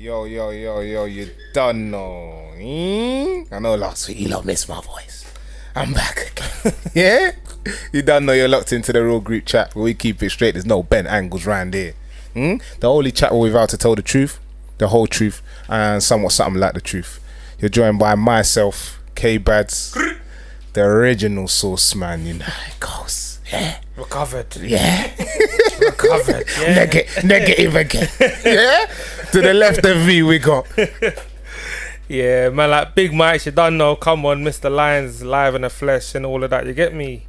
Yo, you done know. I know last week you lot missed my voice. I'm back again. Yeah? You done know you're locked into the real group chat where we keep it straight. There's no bent angles round here. The only chat where we're about to tell the truth, the whole truth, and somewhat something like the truth. You're joined by myself, K-Bads, the original sauce man, you know how it goes. Yeah. Recovered. Yeah. Recovered. Yeah. Negative again. Yeah. To the left of me we got. Yeah, man, like Big Mike, you don't know. Come on, Mr. Lions, live in the flesh and all of that. You get me?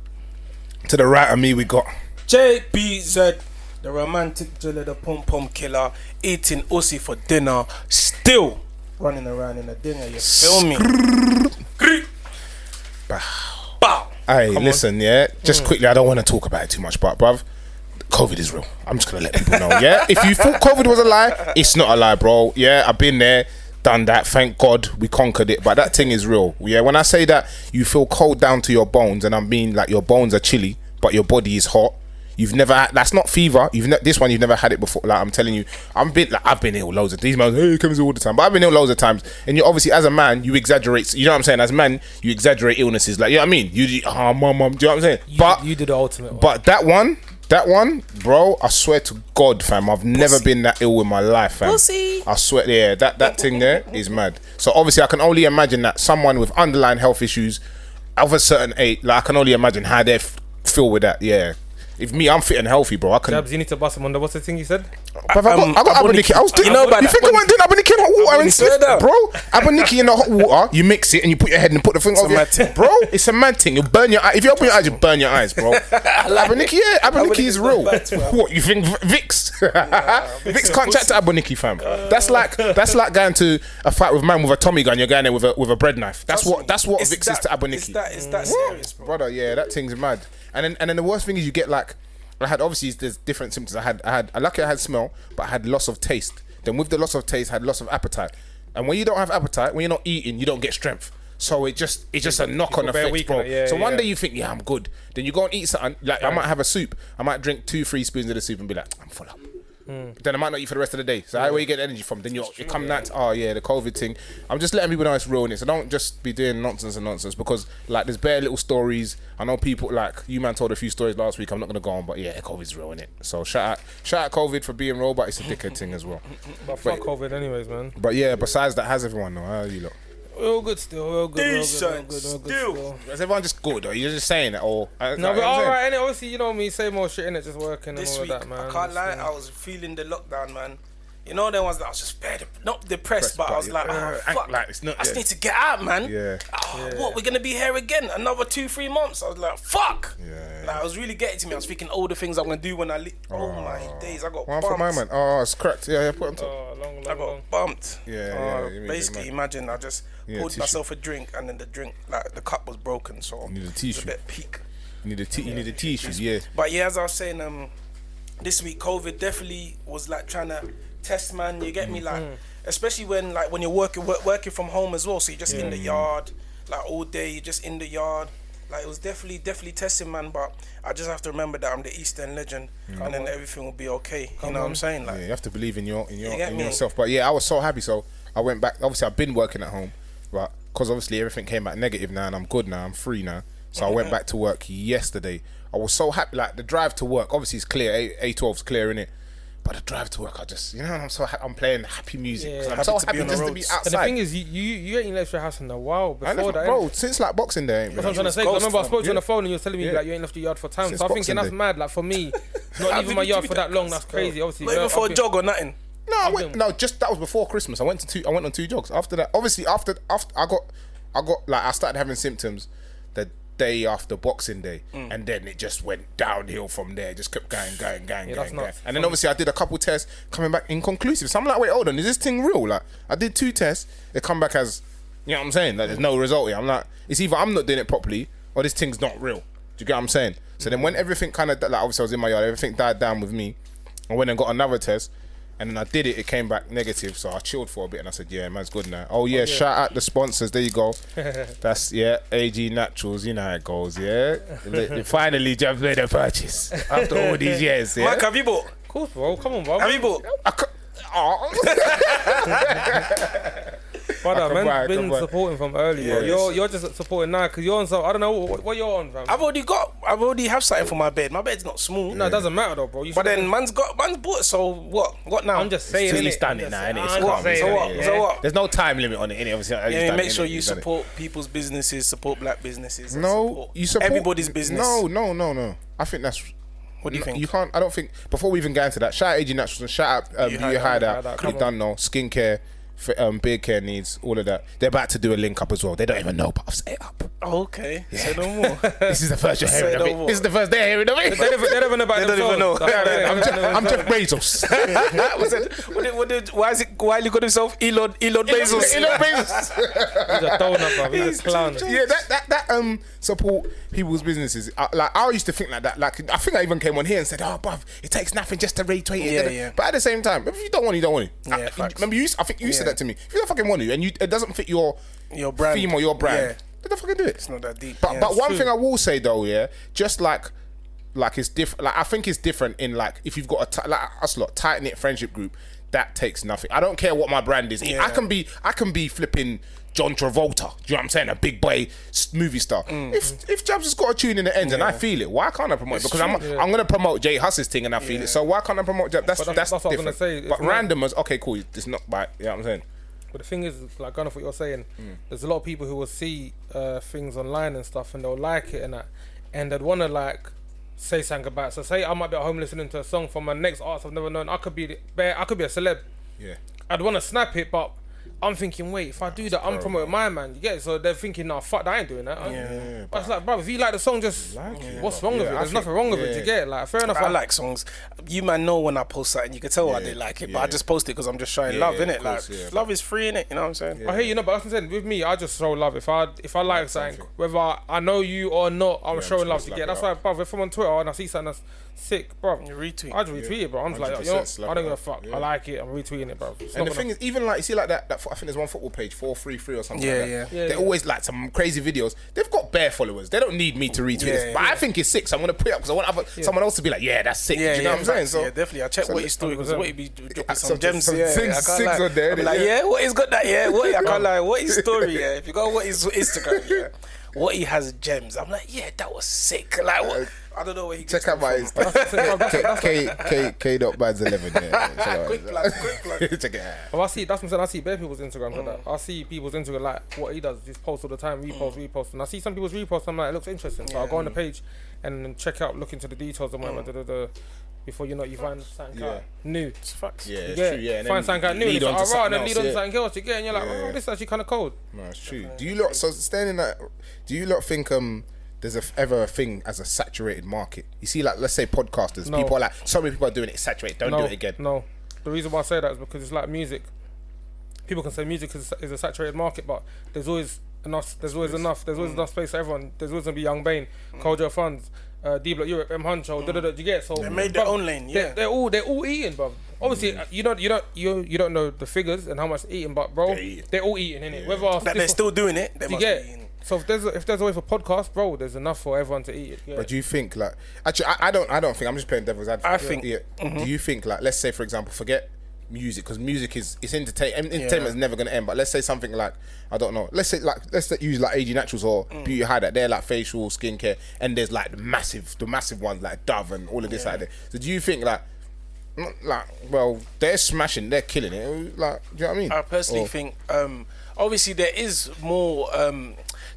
To the right of me we got JBZ, the romantic driller, the pom-pom killer, eating Aussie for dinner, still running around in a dinger, you feel me? Bow. Hey, listen, yeah. Just quickly, I don't want to talk about it too much, but bruv, COVID is real. I'm just gonna let people know, yeah. If you thought COVID was a lie, it's not a lie, bro. Yeah, I've been there, done that. Thank God we conquered it. But that thing is real. Yeah, when I say that you feel cold down to your bones, and I mean like your bones are chilly, but your body is hot. You've never had, that's not fever. This one you've never had it before. Like I'm telling you, I've been ill loads of these man. Hey, it comes all the time, but I've been ill loads of times. And you obviously, as a man, you exaggerate. You know what I'm saying? As a man, you exaggerate illnesses. Like you know what I mean? You mum. Do you know what I'm saying? You did the ultimate one. But that one, bro, I swear to God, fam, I've never been that ill in my life, fam. Pussy. I swear, yeah, that thing there is mad. So obviously, I can only imagine that someone with underlying health issues of a certain age, like I can only imagine how they feel with that. Yeah. If me, I'm fit and healthy, bro. I can. Jabs, you need to bust him under. What's the thing you said? I got Aboniki. I was doing. You know about you think I went doing Aboniki in hot water and swear sniff, that. bro? Aboniki in the hot water, you mix it and you put your head and put the thing over your mad thing. bro. It's a mad thing. You burn your eye. If you open your eyes, you burn your eyes, bro. Aboniki, yeah, Aboniki is real. What you think, Vix? Vix can't chat to Aboniki, fam. That's like going to a fight with a man with a Tommy gun. You're going there with a bread knife. That's what Vix is to Aboniki. It's that serious, bro. Brother, yeah, that thing's mad. And then the worst thing is you get like. I had obviously there's different symptoms. I had smell, but I had loss of taste. Then with the loss of taste, I had loss of appetite. And when you don't have appetite, when you're not eating, you don't get strength. So it's just a knock-on effect, bro. So one day you think, yeah, I'm good. Then you go and eat something. Like I might have a soup. I might drink 2-3 spoons of the soup and be like, I'm full up. Then I might not eat for the rest of the day. So how where you get energy from? Then you come that the COVID thing. I'm just letting people know it's real in it. So don't just be doing nonsense because like there's bare little stories. I know people like you man told a few stories last week. I'm not gonna go on, but yeah, COVID's real in it. So shout out COVID for being real, but it's a dickhead thing as well. But fuck COVID anyways, man. But yeah, besides that, how's everyone know? How are you lot? We're all good still. We're all good. Decent Still. Is everyone just good or you're just saying that or No, we're alright, innit? Obviously, you know me, same old shit, innit? Just working This and all week, of that, man. I can't lie, I was feeling the lockdown, man. You know, there was that I was just bad, not depressed, but I was like, fuck, like, it's not, I just need to get out, man. Yeah. What, we're gonna be here again? Another 2-3 months? I was like, fuck. Yeah. Like, I was really getting to me. I was thinking all the things I'm gonna do when I leave. Oh my days, I got one bumped. for my man. Oh, it's correct. Yeah, put on top. I got bumped. Yeah. Basically, imagine I just poured tissue. myself a drink and then the drink, like the cup was broken, so You need a it's tissue. a bit peak. You need a tissue, yeah. But yeah, as I was saying, this week COVID definitely was like trying to test, man. You get me, like especially when you're working from home as well. So you're just in the yard, like all day. You're just in the yard. Like it was definitely testing, man. But I just have to remember that I'm the East End legend, and then everything will be okay. You know what I'm saying? Like you have to believe in me? yourself. But yeah, I was so happy. So I went back. Obviously, I've been working at home, right? Because obviously everything came back negative now, and I'm good now. I'm free now. So I went back to work yesterday. I was so happy. Like the drive to work, obviously it's clear. A12's clear, innit? But the drive to work, I just, I'm so I'm playing happy music. Yeah. I'm so happy just to be outside. And the thing is, you ain't left your house in a while before that. Bro, since like Boxing Day. That's what I'm trying to say. I remember I spoke to you on the phone and you were telling me like you ain't left the yard for time. Since So I'm thinking that's Boxing mad. Like for me, not leaving my yard for that long, that's crazy. Obviously, not even for a jog or nothing. No, that was before Christmas. I went on 2 jogs. After that, obviously after I got like I started having symptoms the day after Boxing Day, and then it just went downhill from there. Just kept going. And then obviously I did a couple tests coming back inconclusive. So I'm like, wait, hold on, is this thing real? Like I did 2 tests, they come back as, you know what I'm saying? Like there's no result here. I'm like, it's either I'm not doing it properly or this thing's not real. Do you get what I'm saying? So then when everything kind of, like obviously I was in my yard, everything died down with me. I went and got another test. And then I did it came back negative, so I chilled for a bit and I said, yeah, man's good now. Oh yeah, shout out the sponsors, there you go. That's, AG Naturals, you know how it goes, yeah? Finally, Jabs made a purchase after all these years, yeah? Mark, have you bought? Of course, bro, come on, bro. Have you bought? Brother, Come man's on, been come on. supporting from early, bro. Yes. You're just supporting now because you're on some. I don't know what you're on, fam. I already have something for my bed. My bed's not small. No, it doesn't matter though, bro. You But should- then man's bought. So what now? I'm just saying. Till innit? he's done it I'm now, just- innit? It's I'm calm. just saying, So innit? what? Yeah. So what? There's no time limit on it, innit? Obviously, he's Yeah, done make it, sure innit? you He's done it. support people's businesses, support black businesses. and No, you support everybody's business. No. I think that's. What do you think? You can't. I don't think. Before we even get into that, shout out AG Naturals and shout out Beauty Hideout. come You done know skincare, beard care needs, all of that. They're about to do a link up as well. They don't even know, but I've set it up. Oh, okay. Say no more. This is the first you're hearing of no it. more. This is the first they're hearing of it. They don't even know about They don't even know. I'm Jeff Bezos. Why are you got himself Elon Bezos? Elon Bezos. He's a donut, bro. He's a clown. Yeah, that support people's businesses. Like I used to think like that. Like I think I even came on here and said, "Oh, bruv, it takes nothing just to retweet it." Yeah. But at the same time, if you don't want it, you don't want it. Yeah, facts. Remember, I think you said that to me. If you don't fucking want to, and it doesn't fit your brand, theme or your brand, Yeah. then don't fucking do it. It's not that deep. But Yeah, but it's one true. thing I will say though, yeah, just like it's different. Like I think it's different in like if you've got like us lot tight knit friendship group, that takes nothing. I don't care what my brand is. Yeah. I can be flipping John Travolta. Do you know what I'm saying? A big boy movie star. If Jabs has got a tune in the end and I feel it, why can't I promote it? Because I'm gonna promote Jay Huss's thing and I feel it. So why can't I promote Jabs? That's But that's what I was different. gonna say. But It's not- randomers, okay, cool. It's not by. You know what I'm saying? But the thing is, like going off what you're saying, there's a lot of people who will see things online and stuff, and they'll like it and that, and they'd want to like say something about it. So say I might be at home listening to a song from my next artist I've never known. I could be a celeb. Yeah. I'd want to snap it, but I'm thinking, wait, if I do that, I'm promoting my man. You get it? So they're thinking, nah, fuck that, I ain't doing that. Yeah, But it's like, bro, if you like the song, just what's wrong with it? I There's think- nothing wrong with it. yeah. You get it? Like, fair enough. I like songs. You man know when I post something, you can tell I Yeah, didn't like it, but yeah. I just post it because I'm just showing Yeah, love, yeah, innit? of Like course, yeah, love is free, innit? You know what I'm saying? I hear you know, but that's what I'm saying. With me, I just show love. If I like something, whether I know you or not, I'm showing love. just You get? slap That's it why, bro. If I'm on Twitter and I see something that's sick, bro, You retweet. I just retweet it, bro. I'm just like, you know, 100% slap I don't it give a up. fuck. Yeah. I like it. I'm retweeting it, bro. And the thing is, even like you see like that I think there's one football page 433 or something. Yeah, like that. yeah. Yeah, They're yeah. always like some crazy videos. They've got bare followers. They don't need me to retweet this. Yeah, But I think it's sick. So I'm gonna put it up because I want someone else to be like, yeah, that's sick. Yeah, Do you know what I'm saying? facts. So Yeah, definitely. I check so what his story because 100%. what he be dropping some- some gems. some Yeah, things- I can't things lie. on there, I be innit? like, Yeah. yeah, what he's got that? Yeah, what I can't lie. What his story? Yeah, if you go what his Instagram, yeah, what he has gems. I'm like, yeah, that was sick. Like, what? I don't know where he gets check out my them from. Insta. K.Bads11. Yeah. Quick plug. Check it out. Oh, I see. That's what I'm saying. I see bare people's Instagrams like that. I see people's Instagram like what he does. Just post all the time, repost, and I see some people's reposts. I'm like, it looks interesting. So I'll go on the page and then check out, look into the details and whatever. Before you know, it, you find something out new. It's facts. Yeah, it's Yeah, true. Yeah, and find then something out new. lead It's on like, to alright, then something lead on to else, yeah. something else. You get, and you're like, oh, this is actually kind of cold. No, it's true. Do you lot staying in that? Do you lot think there's ever a thing as a saturated market? You see, like let's say podcasters, No. people are like, so many people are doing it, it's saturated. Don't do it again. No. The reason why I say that is because it's like music. People can say music is a saturated market, but there's always enough. There's always enough space for everyone. There's always gonna be Young Bane, Kojo Funds, D Block Europe, M Huncho. Do you get? So They made their own lane. Yeah. They're all eating, bro. Obviously, you don't know the figures and how much they're eating, but bro, they're all eating, innit? Whether That they're still doing it. They you must get. be in. So if there's a way for podcast, bro, there's enough for everyone to eat it. Yeah. But do you think like actually I don't think I'm just playing devil's advocate. I think- Do you think like let's say for example forget music because music it's entertainment is never gonna end. But let's say something like I don't know. Let's use like AG Naturals or Beauty Hideout. They're like facial skincare and there's like the massive ones like Dove and all of this like that. So do you think like well they're smashing, they're killing it. Like do you know what I mean? I personally think obviously there is more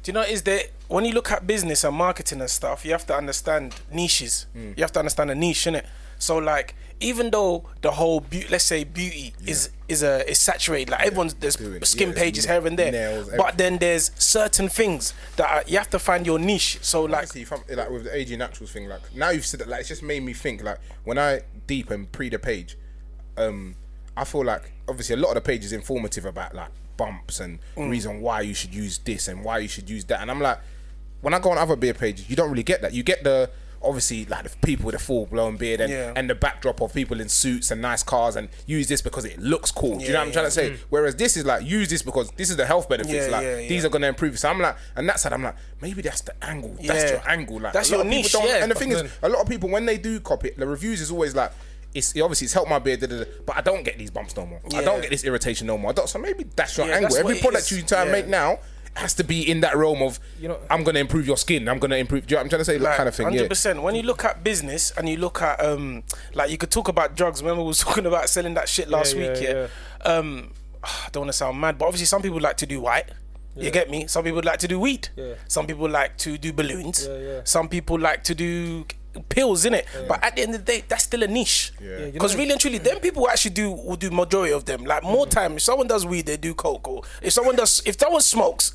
do you know is there when you look at business and marketing and stuff you have to understand niches. You have to understand a niche, innit? So like even though the whole let's say beauty is saturated, like everyone's there's skin pages here and there, nails, but then there's certain things that you have to find your niche. So like Honestly, like with the AG Naturals thing, like now you've said that, like it's just made me think. Like when I deep and pre the page, I feel like obviously a lot of the page is informative about like bumps and reason why you should use this and why you should use that. And I'm like, when I go on other beer pages, you don't really get that. You get the obviously like the people with a full blown beard and the backdrop of people in suits and nice cars and use this because it looks cool. Do you know what I'm trying to say? Whereas this is like use this because this is the health benefits. These are gonna improve. So I'm like, and that side I'm like, maybe that's the angle. That's your angle. Like That's a lot your of people niche, don't- yeah. And the thing is, a lot of people when they do copy it, the reviews is always like, obviously it's helped my beard, but I don't get these bumps no more. I don't get this irritation no more. So maybe that's your angle. Every product you try and make now has to be in that realm of, I'm going to improve your skin. I'm going to improve. Do you know what I'm trying to say? Like, kind of thing. 100%. When you look at business and you look at like you could talk about drugs. Remember we was talking about selling that shit last week. I don't want to sound mad, but obviously some people like to do white. You get me? Some people like to do weed. Some people like to do balloons. Some people like to do pills, innit? But at the end of the day, that's still a niche. Because really and truly, them people actually will do majority of them. Like more time, if someone does weed, they do coke. Or if someone smokes,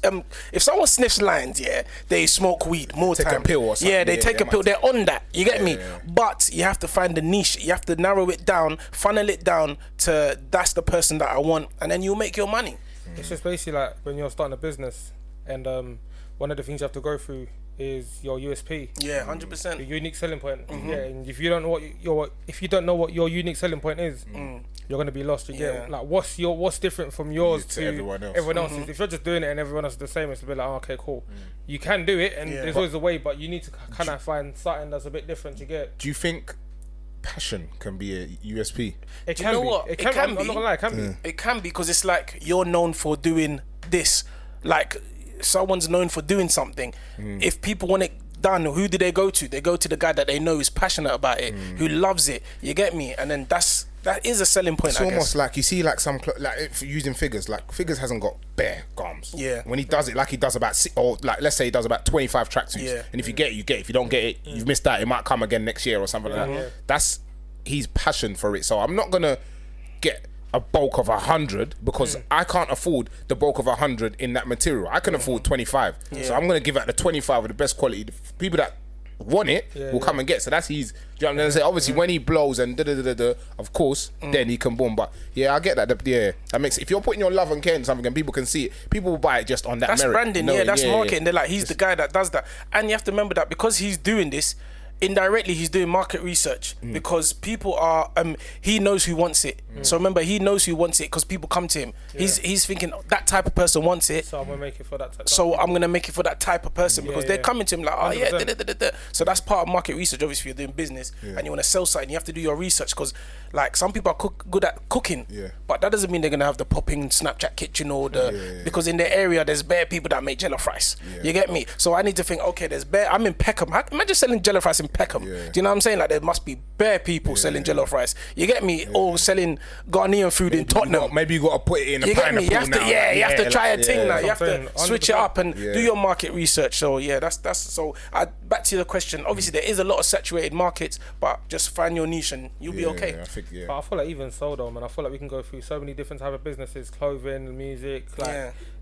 if someone sniffs lines, they smoke weed more time. Take a pill or something. They take a pill. They're on that. You get me? But you have to find the niche. You have to narrow it down, funnel it down to that's the person that I want, and then you'll make your money. It's just basically like when you're starting a business, and one of the things you have to go through is your USP. 100%. Your unique selling point. And if you don't know what your unique selling point is, you're gonna be lost. You get like what's different from yours to everyone else's. If you're just doing it and everyone else is the same, it's a bit like, oh, okay, cool. You can do it, and there's always a way, but you need to kind of find something that's a bit different to get. Do you think passion can be a USP? It can be. It can be. I'm not gonna lie, it can be. It can be, because it's like you're known for doing this. Like someone's known for doing something. If people want it done, who do they go to? They go to the guy that they know is passionate about it, who loves it. You get me? And then that is a selling point. It's almost like you see, like some like using Figures. Like Figures hasn't got bare garms. When he does it, like he does about or like let's say he does about 25 tracksuits. And if you get it, you get it. If you don't get it, you've missed out. It might come again next year or something like that. That's his passion for it. So I'm not gonna get a bulk of 100 because I can't afford the bulk of 100 in that material. I can afford 25. So I'm gonna give out the 25 with the best quality. The people that want it will come and get. So that's his. Do you know what I'm gonna say? Obviously, when he blows and of course, then he can boom. But I get that. That makes. If you're putting your love and care in something and people can see it, people will buy it just on that merit. That's branding. That's marketing. They're like, he's the guy that does that, and you have to remember that because he's doing this. Indirectly, he's doing market research because people are. He knows who wants it. So remember, he knows who wants it because people come to him. He's thinking that type of person wants it. So I'm gonna make it for that type. So I'm gonna make it for that type of person because they're coming to him like, oh 100%. So that's part of market research. Obviously, if you're doing business and you want to sell something, you have to do your research because, like, some people are good at cooking, but that doesn't mean they're gonna have the popping Snapchat kitchen or the because in their area there's bare people that make jollof rice. You get me? So I need to think, okay, there's bare. I'm in Peckham. Imagine selling jollof rice in Peckham. Do you know what I'm saying? Like there must be bare people selling jollof rice. You get me? Or selling Ghanaian food in Tottenham. Maybe you got to put it in a pineapple. You get me? You have to try a thing now. You have to switch it up and 100%. do your market research. So that's so. Back to the question. Obviously, there is a lot of saturated markets, but just find your niche and you'll be okay. I think, But I feel like even so though, man, I feel like we can go through so many different type of businesses: clothing, music,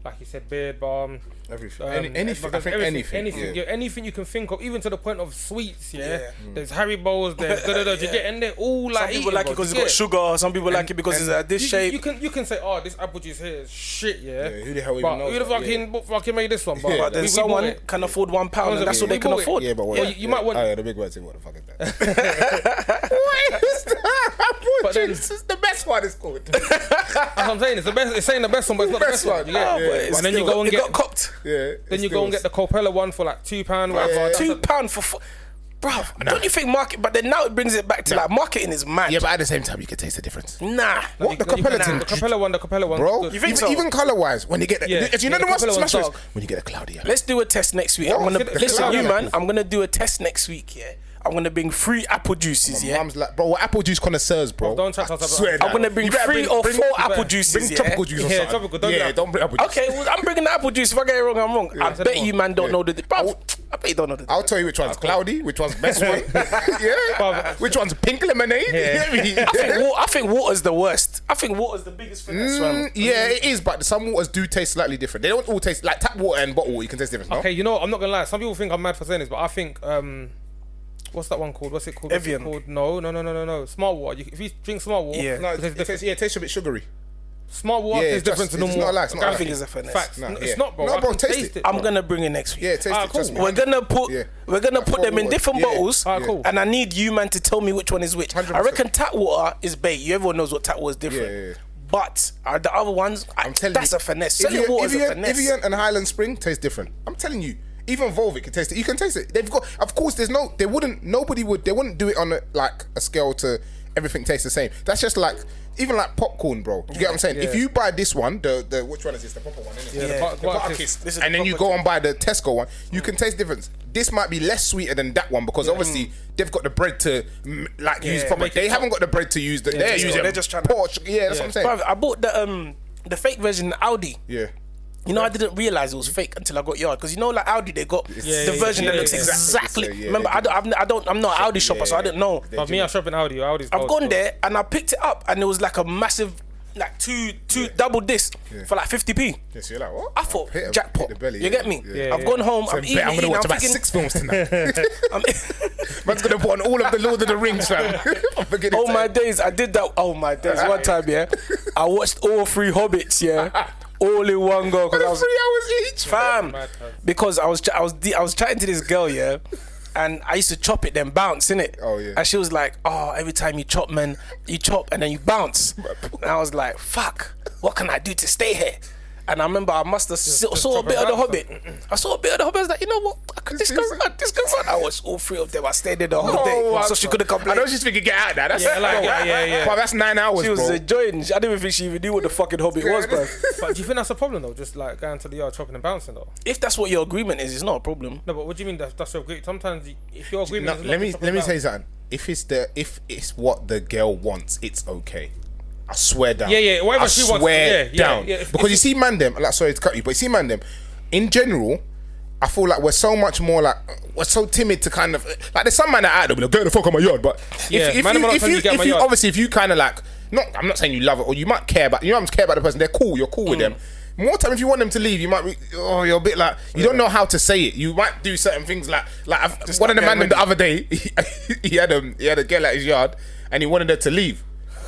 like you said, beard balm, everything. Anything you can think of, even to the point of sweets. There's Haribos, there's you get, and they're all like. Some people like it because it's got sugar. Some people like it because it's this shape. You can say, oh, this apple juice here is shit. Who the hell even knows? Who the fucking made this one? But then someone can afford £1, and that's what they can afford. Yeah, but you might want. Oh yeah, the big word saying, what the fuck is that? What is that? Apple juice is the best one. It's called. That's what I'm saying. It's the best. It's saying the best one, but it's not the best one. And then you go and get copped. Then you go and get the Copella one for like £2. £2 for. Bruv, don't you think market? But then now it brings it back to like marketing is mad. Yeah, but at the same time, you can taste the difference. Nah. What the Capella thing? The Capella one, bro. you think so? Even color wise, when you get you know the most smash when you get a cloudy. Let's do a test next week. I'm gonna listen, you man. I'm gonna do a test next week. Yeah. I'm gonna bring 3 apple juices. My mum's like, bro, what apple juice connoisseurs, bro? Don't chat. I swear I'm gonna bring 3 or 4 apple juices. Bring tropical juice. Yeah, tropical. Don't bring apple juice. Okay, well, I'm bringing the apple juice. If I get it wrong, I'm wrong. I bet you man don't know the. Bro, I bet you don't know the. I'll tell you which one's cloudy, which one's best one. Yeah. Which one's pink lemonade? I think water's the worst. I think water's the biggest finesse. Yeah, it is, but some waters do taste slightly different. They don't all taste like tap water and bottle water. You can taste different. Okay, you know, I'm not gonna lie. Some people think I'm mad for saying this, but I think what's that one called? What's it called? Evian. No. Smart water. If you drink smart water, it tastes a bit sugary. Smart water is different to normal water. I think it's a finesse. Facts. It's not, bro. No, bro, taste it. I'm gonna bring it next week. Yeah, taste it. Cool. We're gonna put them in different bottles. Cool. And I need you man to tell me which one is which. 100%. I reckon tap water is bait. Everyone knows what tap water is different. Yeah. But the other ones, that's a finesse. Selling water is a finesse. Evian and Highland Spring taste different. I'm telling you. Even Volvic can taste it. You can taste it. They've got, of course, they wouldn't do it on a scale to everything tastes the same. That's just like even like popcorn, bro. You get what I'm saying? If you buy this one, the which one is this? The proper one, isn't it? Yeah, the butter kiss. And then you go and buy the Tesco one. You can taste difference. This might be less sweeter than that one because obviously they've got the bread to use proper. They haven't got the bread to use. They're using. They're just trying to. Yeah, that's what I'm saying. Bruv, I bought the fake version in Audi. Yeah. You know, I didn't realize it was fake until I got Yard, because you know, like Audi, they got the version that looks exactly. Remember, I'm not an Audi shopper, so I didn't know. But me, I shop in Audi. Audi's I've gone there and I picked it up, and it was like a massive, like two double disc for like 50p. Yeah, so you're like, what? I thought jackpot. You get me? Yeah. I've gone home. So I'm gonna watch about 6 films tonight. Man's gonna put on all of the Lord of the Rings, fam. Oh my days, I did that. Oh my days, one time, I watched all 3 Hobbits, all in one go. But 3 hours each, fam. Because I was chatting to this girl, and I used to chop it then bounce, innit? Oh yeah. And she was like, "Oh, every time you chop, man, you chop and then you bounce." And I was like, "Fuck, what can I do to stay here?" And I remember I must have saw a bit of the Hobbit. I saw a bit of the Hobbit. I was like, you know what? This can run. I watched all 3 of them. I stayed there the whole day, so she couldn't complain. I know she's thinking, get out of that. That's yeah. But that's 9 hours, She was bro. enjoying. I didn't even think she even knew what the fucking Hobbit was, bro. But do you think that's a problem though? Just like going to the yard, chopping and bouncing though. If that's what your agreement is, it's not a problem. No, but what do you mean that's your agreement? Sometimes if your agreement is let me say something. If it's what the girl wants, it's okay. I swear down. Whatever she wants. Swear down. Because you see, man, them. Like, sorry to cut you, but you see, man, them. In general, I feel like we're so much more like we're so timid to kind of like. There's some man that out there, like, get the fuck on my yard. But if you obviously if you kind of like, I'm not saying you love it or you might care about. You know, care about the person. They're cool. You're cool with them. More time, if you want them to leave, you might be. Oh, you're a bit like you don't know how to say it. You might do certain things like one of the man the other day. He had a girl at his yard and he wanted her to leave.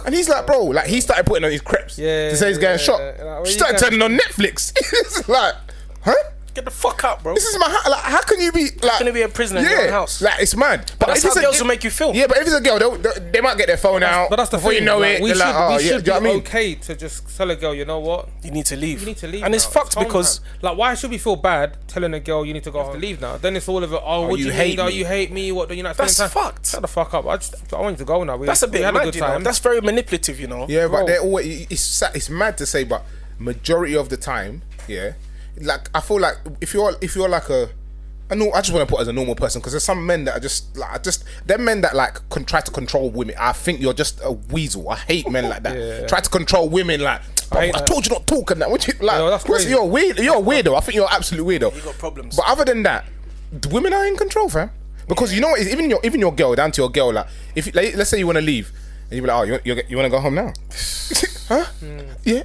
And he's like, bro, like he started putting on his crepes to say he's getting shot. Like, she started turning on Netflix. It's like, huh? Get the fuck up, bro. This is my house. Like, how can you be like? How can you be a prisoner in your own house? Like, it's mad. But that's how girls will make you feel. Yeah, but if it's a girl, they might get their phone out. But that's the before thing. you know it. We should be I mean? okay to just tell a girl, you know what? You need to leave. And now. It's fucked because like, why should we feel bad telling a girl you need to go to leave now? Then it's all of it. Oh, what do you mean? Oh, you hate me? What do you not? That's fucked. Shut the fuck up. I want you to go now. That's a bit mad, you know. That's very manipulative, you know. Yeah, but they're always. It's mad to say, but majority of the time, like I feel like if you're like I just want to put as a normal person because there's some men that are just they're men that like try to control women. I think you're just a weasel. I hate men like that. Try to control women like. I told you not to talk and that. What you like? That's crazy. You're weird. You're a weirdo. I think you're an absolute weirdo. You got problems. But other than that, the women are in control, fam. Because you know what? Even your girl, down to your girl, like if like, let's say you want to leave and you be like, oh, you want to go home now? Huh? Yeah.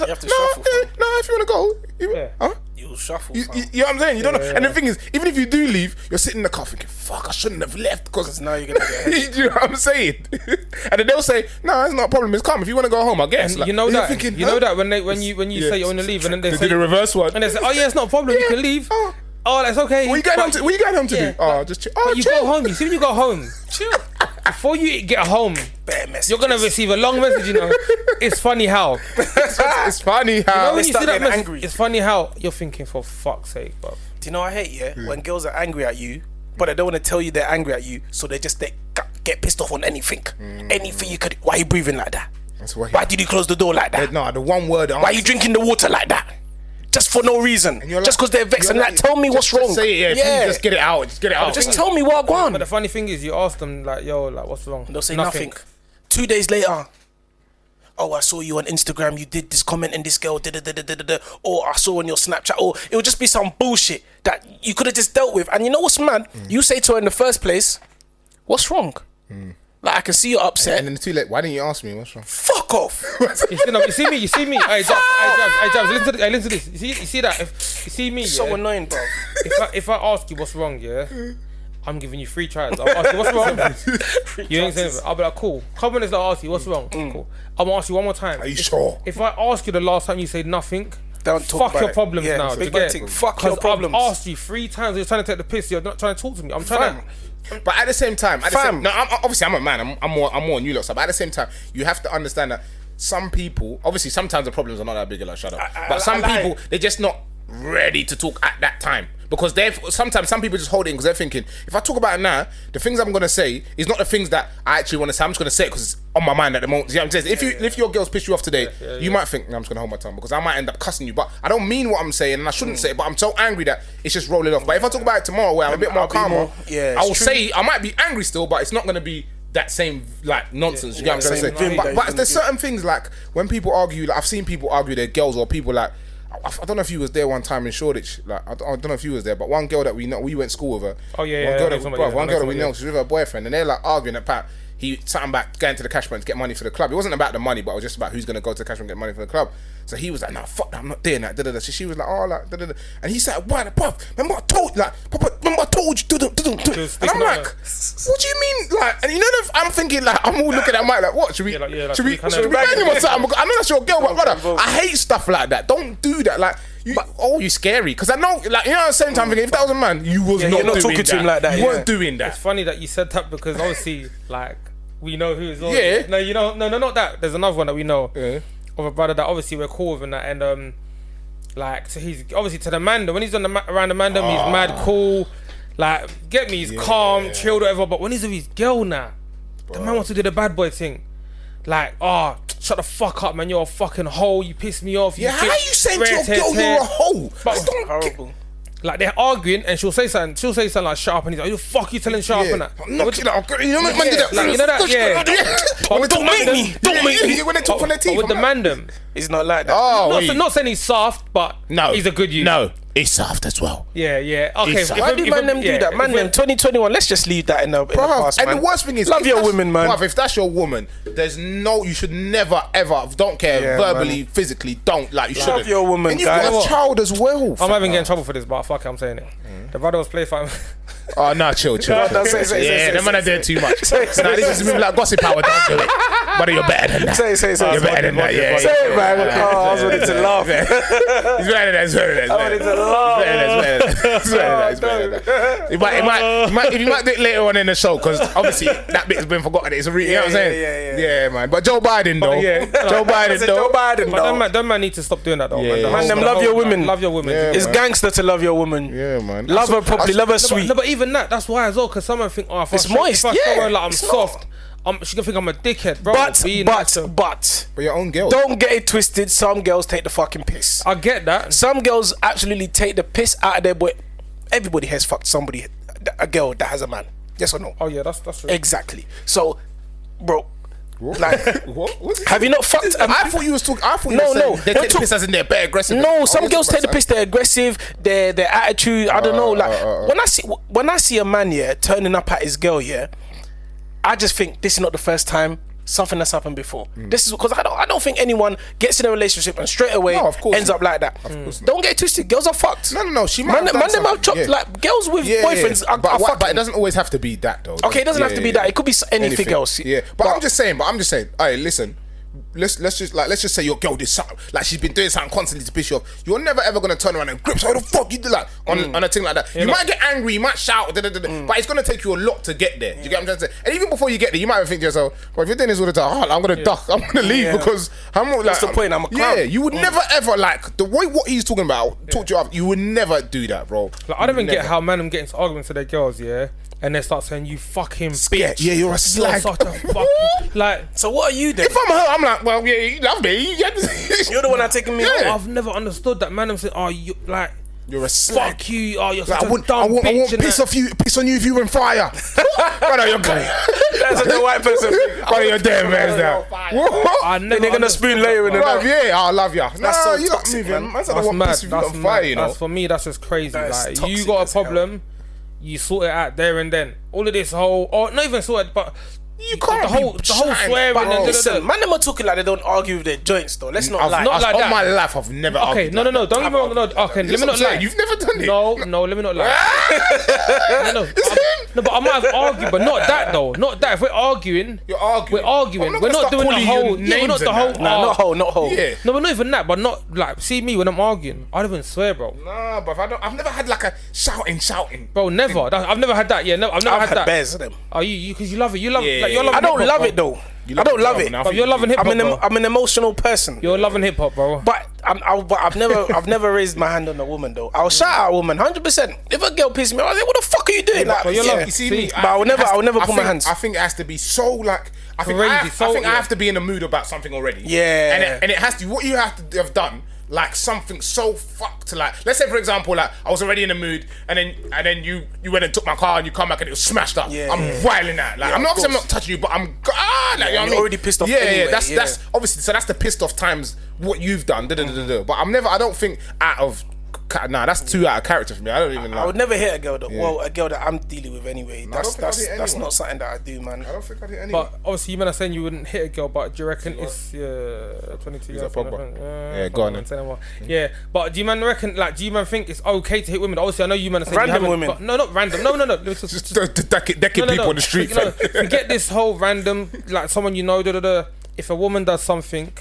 You have to shuffle. No, if you want to go, huh? You'll shuffle. You know what I'm saying? You don't know. And the thing is, even if you do leave, you're sitting in the car thinking, fuck, I shouldn't have left because now you're gonna get hit. You know what I'm saying? And then they'll say, no, it's not a problem. It's calm. If you want to go home, I guess. Like, you know that. Thinking, you know that when you say you want to leave, and then they say do the reverse one, and they say, oh yeah, it's not a problem. You can leave. Oh, that's okay. What you going home to do? Oh, just chill. Oh, you go home. You see when you go home, chill. Before you get home, you're gonna receive a long message. You know, it's funny how. It's funny how. You know when you see that message, angry. It's funny how you're thinking, for fuck's sake, bro. Do you know what I hate? When girls are angry at you, but they don't want to tell you they're angry at you, so they get pissed off on anything. Anything you could. Why are you breathing like that? Why did you close the door like that? No, the one word. Why are you drinking the water like that? Just for no reason. Just because they're vexed and like, tell me what's wrong. Say it, just get it out. Just get it out. Just tell me what I want. But the funny thing is, you ask them like, yo, like, what's wrong? They'll say nothing. 2 days later, oh, I saw you on Instagram. You did this comment and this girl did. Or I saw on your Snapchat. Or it would just be some bullshit that you could have just dealt with. And you know what's mad? You say to her in the first place, what's wrong? Like, I can see you're upset. And then it's too late. Why didn't you ask me? What's wrong? Fuck off. You see me. Hey, Jabs, listen to this. You see that? If you see me, so annoying, bro. If I ask you what's wrong, I'm giving you 3 tries. I'll ask you what's wrong. You ain't saying anything. I'll be like, cool. Come on, I'll ask you what's wrong. Cool. I'm gonna ask you one more time. Are you sure? If I ask you the last time you say nothing, don't talk fuck your problems now. Fuck your problems. I've asked you 3 times. You're trying to take the piss. You're not trying to talk to me. I'm trying to. But at the same time, I'm a man. I'm more on you lot. But at the same time, you have to understand that some people, obviously, sometimes the problems are not that big. Like, shut up. But some people, they're just not ready to talk at that time. because sometimes some people just hold it in because they're thinking, if I talk about it now, the things I'm gonna say is not the things that I actually want to say. I'm just gonna say it because it's on my mind at the moment. You know what I'm saying? If your girls piss you off today, you might think, I'm just gonna hold my tongue because I might end up cussing you, but I don't mean what I'm saying and I shouldn't say it, but I'm so angry that it's just rolling off. But if I talk about it tomorrow where I'm a bit more calmer, I will say I might be angry still, but it's not gonna be that same like nonsense. You get what I'm trying to say? But there's certain things like when people argue, like I've seen people argue their girls or people like I don't know if you was there one time in Shoreditch. Like I don't know if you was there, but one girl that we know, we went to school with her. Oh yeah, one girl that we know, she's with her boyfriend, and they're like arguing about he something about going to the cash point to get money for the club. It wasn't about the money, but it was just about who's gonna go to the cash point and get money for the club. So he was like, "Nah, fuck that, I'm not doing that." So she was like, "Oh, like," and he said, "Why the puff? Remember I told you, like, Papa, remember I told you." And I'm like, "What do you mean?" Like, and you know, I'm thinking like, I'm all looking at Mike like, "What? Should we bang him or something?" I know that's your girl, but brother, I hate stuff like that. Don't do that. Like, you scary. Because I know, like, you know, at the same time, thinking, if that was a man, you was not talking to him like that. You weren't doing that. It's funny that you said that because obviously, like, we know who is on. Yeah. No, you know, no, not that. There's another one that we know of a brother that obviously we're cool with and that, and like, so he's obviously to the mandem. When he's on around the mandem, he's mad cool. Like, get me, he's calm, chilled, whatever. But when he's with his girl now, the man wants to do the bad boy thing. Like, shut the fuck up, man. You're a fucking hoe. You piss me off. How you saying to your girl you're a hoe? But horrible. Like, they're arguing and she'll say something like, "Shut up," and he's like, "Who the fuck you telling shut up?" And that. You know that? Like, you know that? But don't make me. Don't make me. When they talk on their teeth. With the mandem, he's not like that. Not saying he's soft, but he's a good youth. No, he's soft as well. Yeah. Okay. Why do man them do that? Man them 2021. Let's just leave that in the past, man. And the worst thing is, love your women, man. If that's your woman, you should never ever, don't care, verbally, physically, don't, like, you shouldn't. Love your woman, and you've got a child as well. I'm having getting in trouble for this, but fuck it, I'm saying it. The brother was play fighting. Oh, no, chill. Yeah, them man are doing too much. Nah, this is like gossip hour. Don't do it. But you're better than that. Say. You're better than that. Yeah. Say it, man. I was ready to laugh. He's better than that. I wanted to laugh. He's better than that. He might do it later on in the show because obviously that bit has been forgotten. It's really, you know what I'm saying? Yeah, man. But Joe Biden though. Joe Biden though. But them man need to stop doing that though. Man, them love your women. Love your women. It's gangster to love your woman. Yeah, man. Love her properly. Love her sweet. No, but even that's why as well. Because someone think, if it's moist. If I show her like I'm soft, she gonna think I'm a dickhead, bro. But your own girl. Don't get it twisted. Some girls take the fucking piss. I get that. Some girls absolutely take the piss out of their boy. Everybody has fucked somebody, a girl that has a man. Yes or no? Oh yeah, that's true. Exactly. So, bro. What? Like, have you not fucked? I thought you was talking. I thought you were saying they take the piss as in they're better aggressive. No, some girls take the piss. They're aggressive. Their attitude. I don't know. Like when I see a man turning up at his girl, I just think this is not the first time. Something that's happened before. This is because I don't think anyone gets in a relationship and straight away ends up like that. Don't get it twisted. Girls are fucked. No. She might man them have chopped. Like girls with boyfriends are fucked. But it doesn't always have to be that though. Okay, it doesn't have to be that. It could be anything else. Yeah, but I'm just saying. Hey, listen. Let's just say your girl did something, like she's been doing something constantly to piss you off. You're never ever gonna turn around and grip. So how the fuck you do that on a thing like that? You might get angry, you might shout, but it's gonna take you a lot to get there. Do you get what I'm trying to say? And even before you get there, you might think to yourself, well, if you're doing this all the time, I'm gonna duck, I'm gonna leave because I'm like, what's the point? I'm a clown. Yeah, you would never ever, like, the way what he's talking about, talk to you up, you would never do that, bro. Like, I don't even get how men get into arguments with their girls, and they start saying, "You fucking bitch." Yeah, you're a slag. You're such a fucking like. So what are you then? If I'm her, I'm like, well, yeah, you love me. You're the one that taking me home. I've never understood that. Man, I'm saying, "Oh, you like." You're a slag. Fuck you! Oh, you're such like, a dumb bitch. I won't piss on you if you were in fire. Brother, you're gay. That's what the white person. Brother, you're dead, man. They're gonna spoon layer in the night. Yeah, I love ya. That's so you toxic, man. That's mad. That's fire, you know. That's for me. That's just crazy. Like, you got a problem, you sort it out there and then. All of this whole, or not even sort it, but. You can't the whole swearing and listen, man, them are talking like they don't argue with their joints though. Let's not lie. Not like that. All my life, I've never argued. No. Don't get me wrong. No, okay, let me not lie. You've never done it. No, let me not lie. No, but I might have argued, but not that though. Not that. If we're arguing, you're arguing. We're arguing. We're not doing the whole. We're not the whole. Not whole. Yeah. No, but not even that. But not like. See me when I'm arguing. I don't even swear, bro. Nah, but I've never had like a shouting. Bro, never. I've never had that. Yeah, no, I've never had that. Bears of them. Oh, you because you love it. You love it. Like, you're loving I don't love it though. I don't love it. But you're loving hip hop. I'm an emotional person. You're loving hip hop, bro. But but I've never raised my hand on a woman though. I'll shout at a woman 100%. If a girl pisses me off, I say, what the fuck are you doing? Like, but you're lucky. You see me, but I'll never put my hands. I think it has to be so like. I think I have to be in the mood about something already. Yeah. And it has to. What you have to have done. Like something so fucked, like let's say for example, like I was already in the mood, and then you went and took my car and you come back and it was smashed up. Yeah, I'm violent at. Like I'm not touching you, but I'm like, you know what I mean? Already pissed off. Yeah, anyway. That's obviously, so that's the pissed off times what you've done. But I don't think out of. Nah, that's too out of character for me. I don't even. I would never hit a girl that. Yeah. Well, a girl that I'm dealing with anyway. That's not something that I do, man. I don't think I'd hit anyone. But obviously, you men are saying you wouldn't hit a girl, but do you reckon it's 22 years? Yeah, go on then. Yeah, but do you man reckon? Like, do you man think it's okay to hit women? Obviously, I know you men are saying random women. No, not random. No. Just decking people on the street. No, forget this whole random. Like someone you know. If a woman does something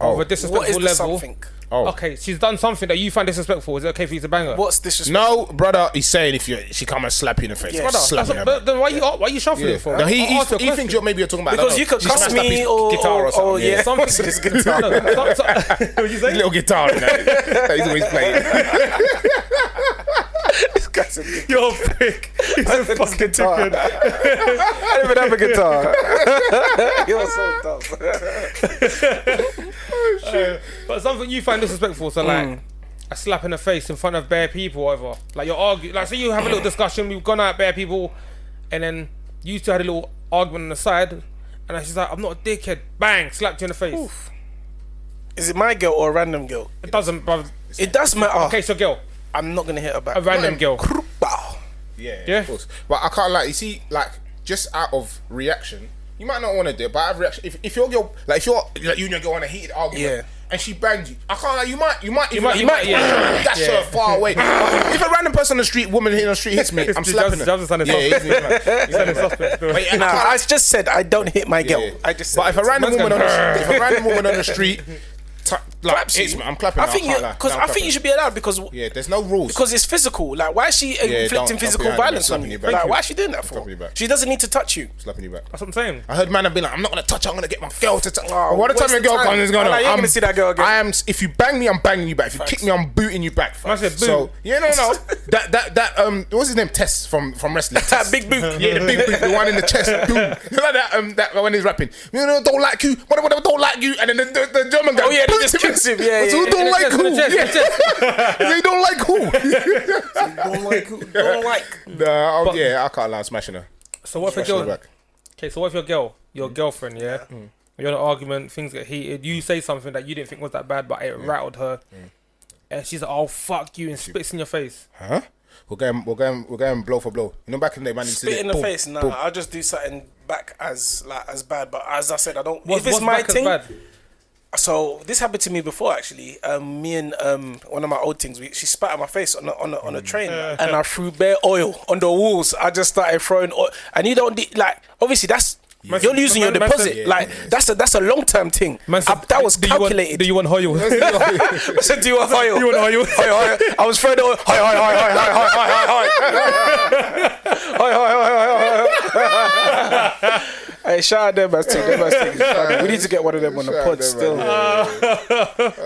of a disrespectful level. Something? Oh. Okay, she's done something that you find disrespectful. Is it okay for you to bang her? What's disrespectful? No, brother. He's saying she come and slap you in the face. Yeah. Brother, then why you shuffling it for? No, he thinks you're talking about. Because you could cuss me or guitar or something. Oh yeah, something. This guitar. What did you say? Little guitar that he's always playing. This guy's a dick. You're a prick. He's a fucking guitar. dickhead. I don't even have a guitar. You're so dumb. Oh shit. But something you find disrespectful, so like a slap in the face in front of bare people or whatever. Like you're arguing, like say you have a little discussion, we've gone out bare people, and then you two had a little argument on the side, and then she's like, I'm not a dickhead, bang, slapped you in the face. Oof. Is it my girl or a random girl? It doesn't, bruv. It does matter. Okay, so girl. I'm not gonna hit her back. A random girl. Yeah, of course. But I can't you see, like just out of reaction, you might not want to do it, but out of reaction, if your girl, like you and your girl on a heated argument, and she bangs you, I can't you might dash her far away. If a random person on the street, woman hitting on the street hits me, I'm slapping her. I just said I don't hit my girl. I just said. But if a random woman on the street hits me, I'm clapping. I think you should be allowed because there's no rules. Because it's physical. Like, why is she inflicting physical violence on you? Like, why is she doing that for? She doesn't need to touch you. Slapping you back. That's what I'm saying. I heard man have been like, I'm not gonna touch her. I'm gonna get my girl to touch. By the time your girl comes, you're gonna see that girl again. If you bang me, I'm banging you back. If you kick me, I'm booting you back. So no. That what's his name? Tess from wrestling. That big boot. Yeah, the big boot, the one in the chest. Boom. Like that when he's rapping. Don't like you. Whatever, don't like you. And then the German guy. Oh yeah, they just kicks him. Yeah. So who don't like who? They don't like who? Don't like. Nah, I can't lie. I'm smashing her. So what if your girl? Okay, so what if your girl, your girlfriend, you're in an argument, things get heated. You say something that you didn't think was that bad, but it rattled her, and she's like, "Oh fuck you," and spits in your face. Huh? We're going blow for blow. You know, back in the day, man, spit in the face. Nah, I'll just do something back as bad. But as I said, I don't. If it's my thing. So this happened to me before actually. Me and one of my old things, she spat on my face on a train, and I threw bare oil on the walls. I just started throwing oil, and you don't obviously that's. You're losing your deposit. That's a long term thing. That was calculated. Do you want oil? I said, do you want oil? You want oil? I was throwing oil. Hey, shout out them as thing. We need to get one of them on the pod still.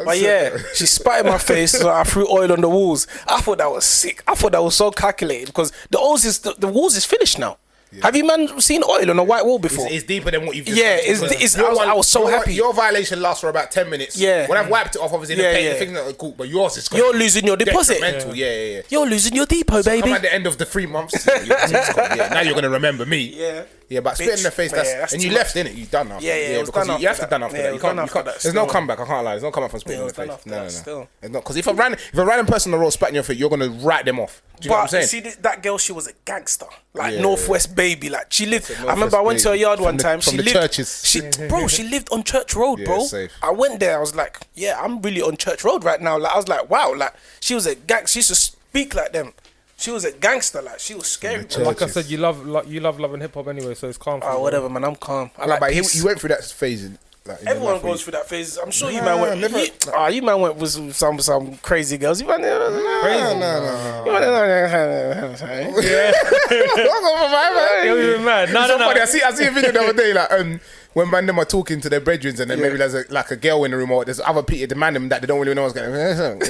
But yeah, she spat in my face, so I threw oil on the walls. I thought that was sick. I thought that was so calculated because the walls is finished now. Yeah. Have you man seen oil on a white wall before? It's deeper than what you've just I was so happy. Your violation lasts for about 10 minutes. Yeah. When I've wiped it off, obviously, the things that are cool, but yours is you're losing your deposit. Yeah. You're losing your depot, baby. Come at the end of the 3 months. Now you're going to remember me. Yeah, but spit in the face, and you left, innit? You done after. Yeah, because you have to done after that. You can't. There's no comeback. I can't lie. There's no comeback from spitting in the face. No. It's not, because if a random person on the road spat in your face, you're gonna write them off. Do you know what I'm saying? See, that girl, she was a gangster, like Northwest baby. Like she lived. I remember I went to her yard one time. She lived. She lived on Church Road, bro. I went there. I was like, I'm really on Church Road right now. Like I was like, wow. Like she was a gang. She used to speak like them. She was a gangster, like she was scary. Like I said, you love love and hip hop anyway, so it's calm. Whatever, man, I'm calm. But he went through that phase Like, Everyone goes through that phase. I'm sure you man went. You man went with some crazy girls. You man, Crazy. No. Yeah. You're mad. No. Funny. I see a video the other day, like when man them are talking to their brethrens and then maybe there's a girl in the room or there's other people demand them that they don't really know what's going on. You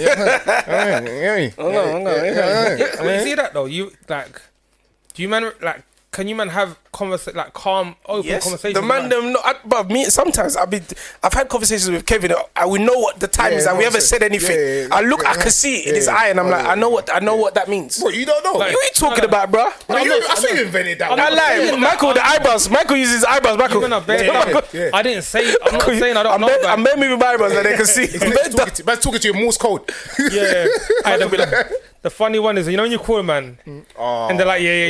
see that though? You like, do you man like? Can you man have calm, open conversations? The man them. But me sometimes I've had conversations with Kevin. I will know what the time is, and we haven't said anything. I can see it in his eye, and I'm like, I know what that means. What, you don't know? Like, what are you talking about, bro? I see you invented that. I like Michael the eyebrows. Michael uses eyebrows. Michael. I didn't say. I'm not saying I don't know. I'm moving my eyebrows so they can see. Man's talking to you in Morse code. Yeah. They'll be like, the funny one is, you know when you call a man and they're like, yeah,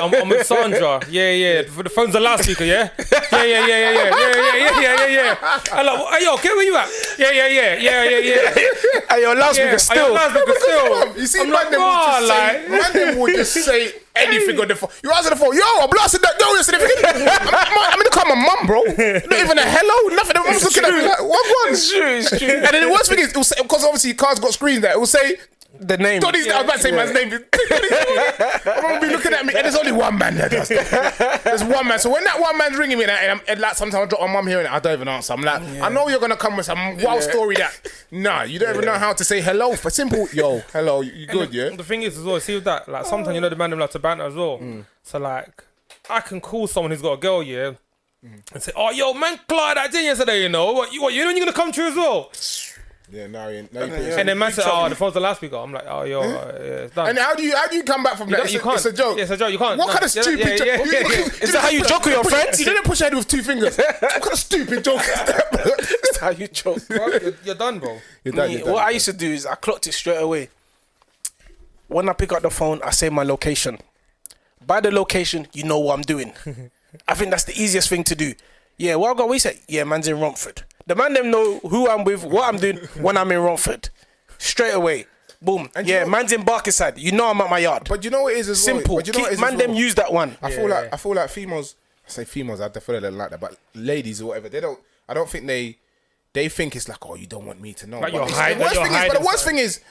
I'm with Sandra. Yeah. The phone's the loudspeaker, yeah. I'm like, hey, yo, where you at? Yeah. Hey, your loudspeaker still. You see, man would just say anything on the phone. You answer the phone, yo, I blasted that girl yesterday. I'm gonna call my mum, bro. Not even a hello, nothing. The mum's looking at me like, what one? It's true. And then the worst thing is, it will say, because obviously cars got screens there, it will say the name. I was about to say man's name. I'm gonna be looking at me, and there's only one man that does that. There's one man. So when that one man's ringing me, and like sometimes I drop my mum here and I don't even answer. I'm like, I know you're gonna come with some wild story that, you don't even know how to say hello. For simple, yo, hello, you good, yeah? The thing is as well, see with that, like sometimes the man them like to banter as well. So like, I can call someone who's got a girl, and say, oh, yo, man, Clyde, I did yesterday, you know. What, you know you're gonna come true as well? Yeah, now you and then man said, the phone's the loudspeaker. I'm like, oh, yo, it's done. And how do you come back from that? You can't. It's a joke. Yeah, it's a joke. You can't. What kind of stupid joke? Is that how you joke with your friends? You didn't push your head with two fingers. What kind of stupid joke is that? That's how you joke. Bro, you're done, bro. You're done. What I used to do is I clocked it straight away. When I pick up the phone, I say my location. By the location, you know what I'm doing. I think that's the easiest thing to do. Yeah, what you say? Yeah, man's in Romford. The man them know who I'm with, what I'm doing when I'm in Romford. Straight away. Boom. And man's in Barkiside. You know I'm at my yard. But you know what it is as well? Simple. Man them use that one. I feel like females, I say females, I definitely don't like that, but ladies or whatever, I don't think they think it's like, oh, you don't want me to know. Like but the worst thing is,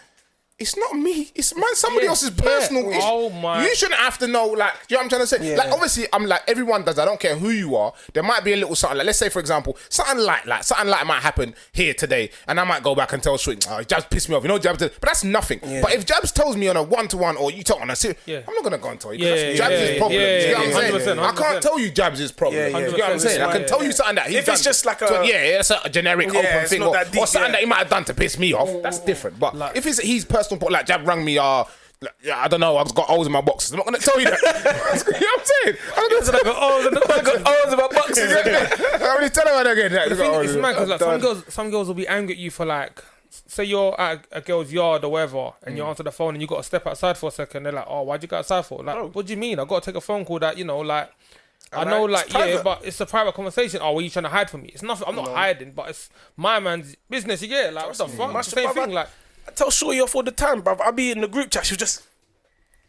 it's not me. It's somebody else's personal issue. Oh my! You shouldn't have to know. Like, you know what I'm trying to say? Yeah. Like, obviously, I'm like everyone does. I don't care who you are. There might be a little something. Like, let's say, for example, something like might happen here today, and I might go back and tell Sweet, oh, Jabs pissed me off. You know, Jabs, but that's nothing. Yeah. But if Jabs tells me on a 1-to-1 or you talk on a series, I'm not gonna go and tell you. Jabs' problem. You know what I'm saying? 100%. I can't tell you Jabs' problem. You know what I'm saying? I can tell you something that he's if done. It's just like it's a generic open thing, or something that he might have done to piss me off. That's different. But if it's his personal, like Jab rang me, I don't know, I've got holes in my boxes. I'm not going to tell you that. You know what I'm saying? I've got holes in my boxes. I'm really telling her again. It's mad because some girls will be angry at you for like, say you're at a girl's yard or whatever, and you answer the phone and you got to step outside for a second. They're like, oh, why'd you go outside for? Like, what do you mean? I got to take a phone call that, you know, like, I know, like, but it's a private conversation. Oh, what are you trying to hide from me? It's nothing. I'm not hiding, but it's my man's business. You get it? Like, what the fuck? It's the same thing. Like, I tell Shorty off all the time, bruv. I'll be in the group chat. She'll just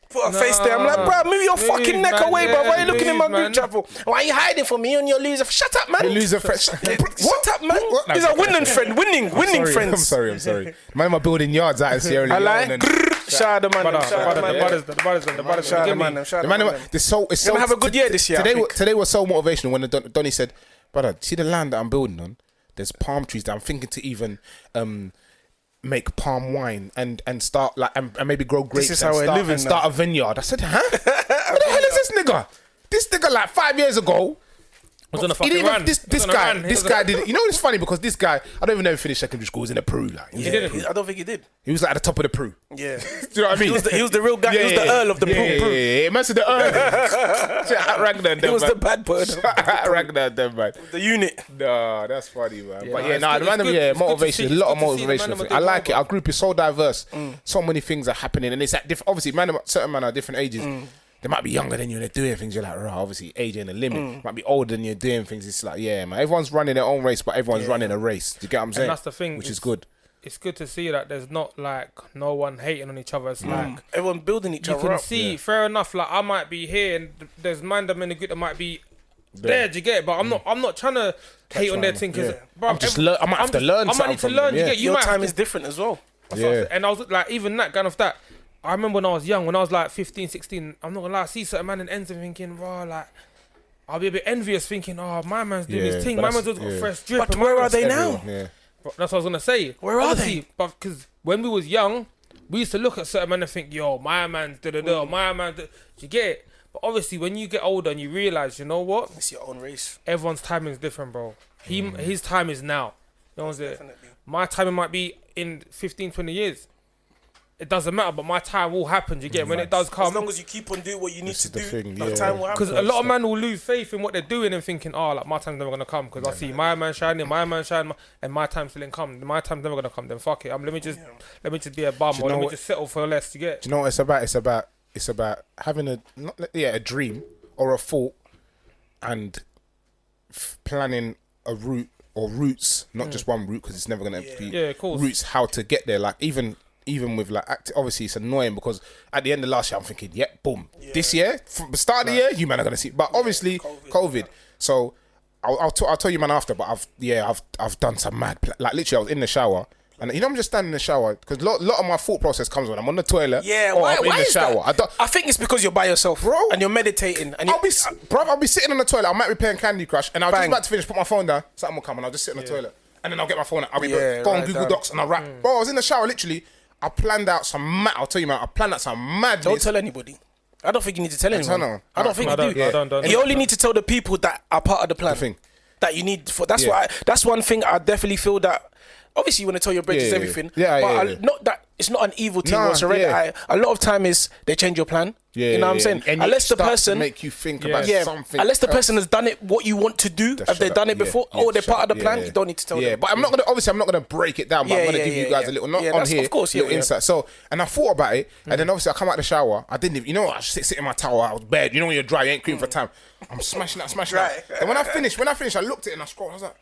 put her face there. I'm like, bruv, move your fucking neck away, bruv. Why are you looking in my group chat for? Why are you hiding from me and your loser? Shut up, man. You loser friend. What up, man? He's a winning friend. Winning friends. I'm sorry. Man, I'm building yards out in Sierra Leone. I like. Shout out the man. The man. It's so. Gonna have a good year this year. Today was so motivational when Donny said, brother, see the land that I'm building on? There's palm trees that I'm thinking to even make palm wine and start like and maybe grow grapes. This is how we're living and start a vineyard. I said, huh? What the hell is this nigga? This nigga like 5 years ago was on a fucking run. This guy did. You know it's funny because this guy, I don't even know if he finished secondary school. He was in the Peru. Like, he didn't. I don't think he did. He was like at the top of the Peru. Yeah. Do you know what I mean? He was the real guy. He was the Earl of the Peru. Yeah. Man said the Earl. Ragnar. He was the bad boy. Ragnar, them man. The unit. Nah, that's funny, man. But the random, motivation. A lot of motivation. I like it. Our group is so diverse. So many things are happening, and it's at obviously, certain men are different ages. They might be younger than you and they're doing things. You're like, right, obviously, age ain't a limit. Might be older than you're doing things. It's like, yeah, man. Everyone's running their own race, but everyone's running a race. Do you get what I'm saying? And that's the thing. Which is good. It's good to see that there's not like no one hating on each other. It's like everyone building each other up. You can see, fair enough, like I might be here and there's man them in the group that might be there. Do you get it? But I'm not trying to hate on their thing because I might have to learn. I might need to learn. You get Your time is different as well. Yeah. And I was like, even that kind of that. I remember when I was young, when I was like 15, 16. I'm not gonna lie, I see certain man in ends and thinking, raw, like. I'll be a bit envious, thinking, oh, my man's doing his thing. My man's got fresh drip. But where are they now? Yeah. That's what I was gonna say. Where are they? But because when we was young, we used to look at certain men and think, yo, my man's da-da-da, my man's da. You get it? But obviously, when you get older and you realise, you know what? It's your own race. Everyone's timing is different, bro. His time is now. You know what I'm saying? My timing might be in 15, 20 years. It doesn't matter, but my time will happen. You get it? When it does come. As long as you keep on doing what you need to do, the time will happen. Because a lot of men will lose faith in what they're doing and thinking, oh, like my time's never gonna come because I see my man shining, and my time's still ain't come. My time's never gonna come. Then fuck it. Let me just be a bum or let me just settle for less. You get? Do you know what it's about? It's about having a dream or a thought and planning a route or routes, not just one route because it's never gonna be routes. How to get there? Like even with like obviously it's annoying because at the end of last year I'm thinking boom this year from the start of the year you man are gonna see, but obviously COVID. So I'll tell you man after, but I've done some mad like literally I was in the shower and I'm just standing in the shower because a lot of my thought process comes when I'm on the toilet or why I'm in the shower. I think it's because you're by yourself, bro, and you're meditating. And I'll be sitting on the toilet. I might be playing Candy Crush and I'll just about to finish, put my phone down. Something will come and I'll just sit on the toilet and then I'll get my phone out. I'll be go on Google Docs and I'll write. Bro, I was in the shower literally. I planned out some mad. I'll tell you, man. I planned out some madness. Don't tell anybody. I don't think you need to tell anyone. I don't think you do. Don't. You only need to tell the people that are part of the plan. The thing. That you need for. That's why. That's one thing I definitely feel that. Obviously, you want to tell your bridges everything. Not that it's not an evil thing whatsoever. A lot of time is they change your plan. You know what I'm saying? And unless the person to make you think about something. Unless the person has done it what you want to do, have they done it before? They're part of the plan. You don't need to tell them. Yeah, but I'm not gonna break it down. But I'm gonna give you guys a little on here, little insight. So, and I thought about it, and then obviously I come out the shower. I didn't even, I was sit in my towel. I was bad. You know when you're dry, you ain't clean for time. I'm smashing that. And when I finished, I looked at it and I scrolled. I was like,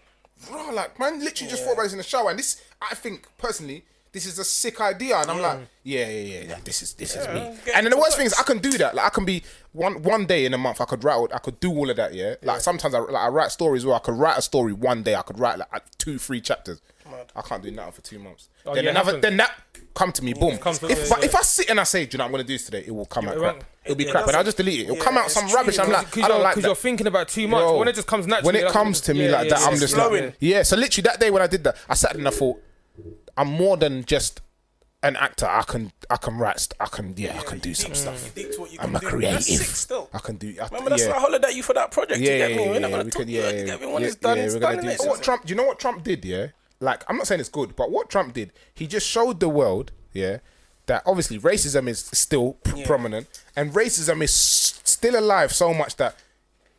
bro, like man, literally just thought about this in the shower. And this, I think personally, this is a sick idea, and I'm like, this is me. And then the worst thing is, I can do that. Like, I can be one day in a month, I could do all of that. Like sometimes I write stories where I could write a story one day. I could write like 2-3 chapters. I can't do nothing for 2 months. Then that come to me, boom. If I sit and I say, do you know, I'm gonna do this today, it will come out crap. It'll be crap, and I'll just delete it. It'll come out some rubbish. I'm like, I don't like that. Because you're thinking about too much. When it just comes naturally. When it comes to me like that, I'm just like, So literally that day when I did that, I sat and I thought, I'm more than just an actor. I can write. I can do some stuff. I'm a creative. I can do. Remember that's why I hollered at you for that project. We're not gonna when it's done, it's done. Do you know what Trump did? Yeah, like I'm not saying it's good, but what Trump did, he just showed the world, that obviously racism is still prominent, and racism is still alive so much that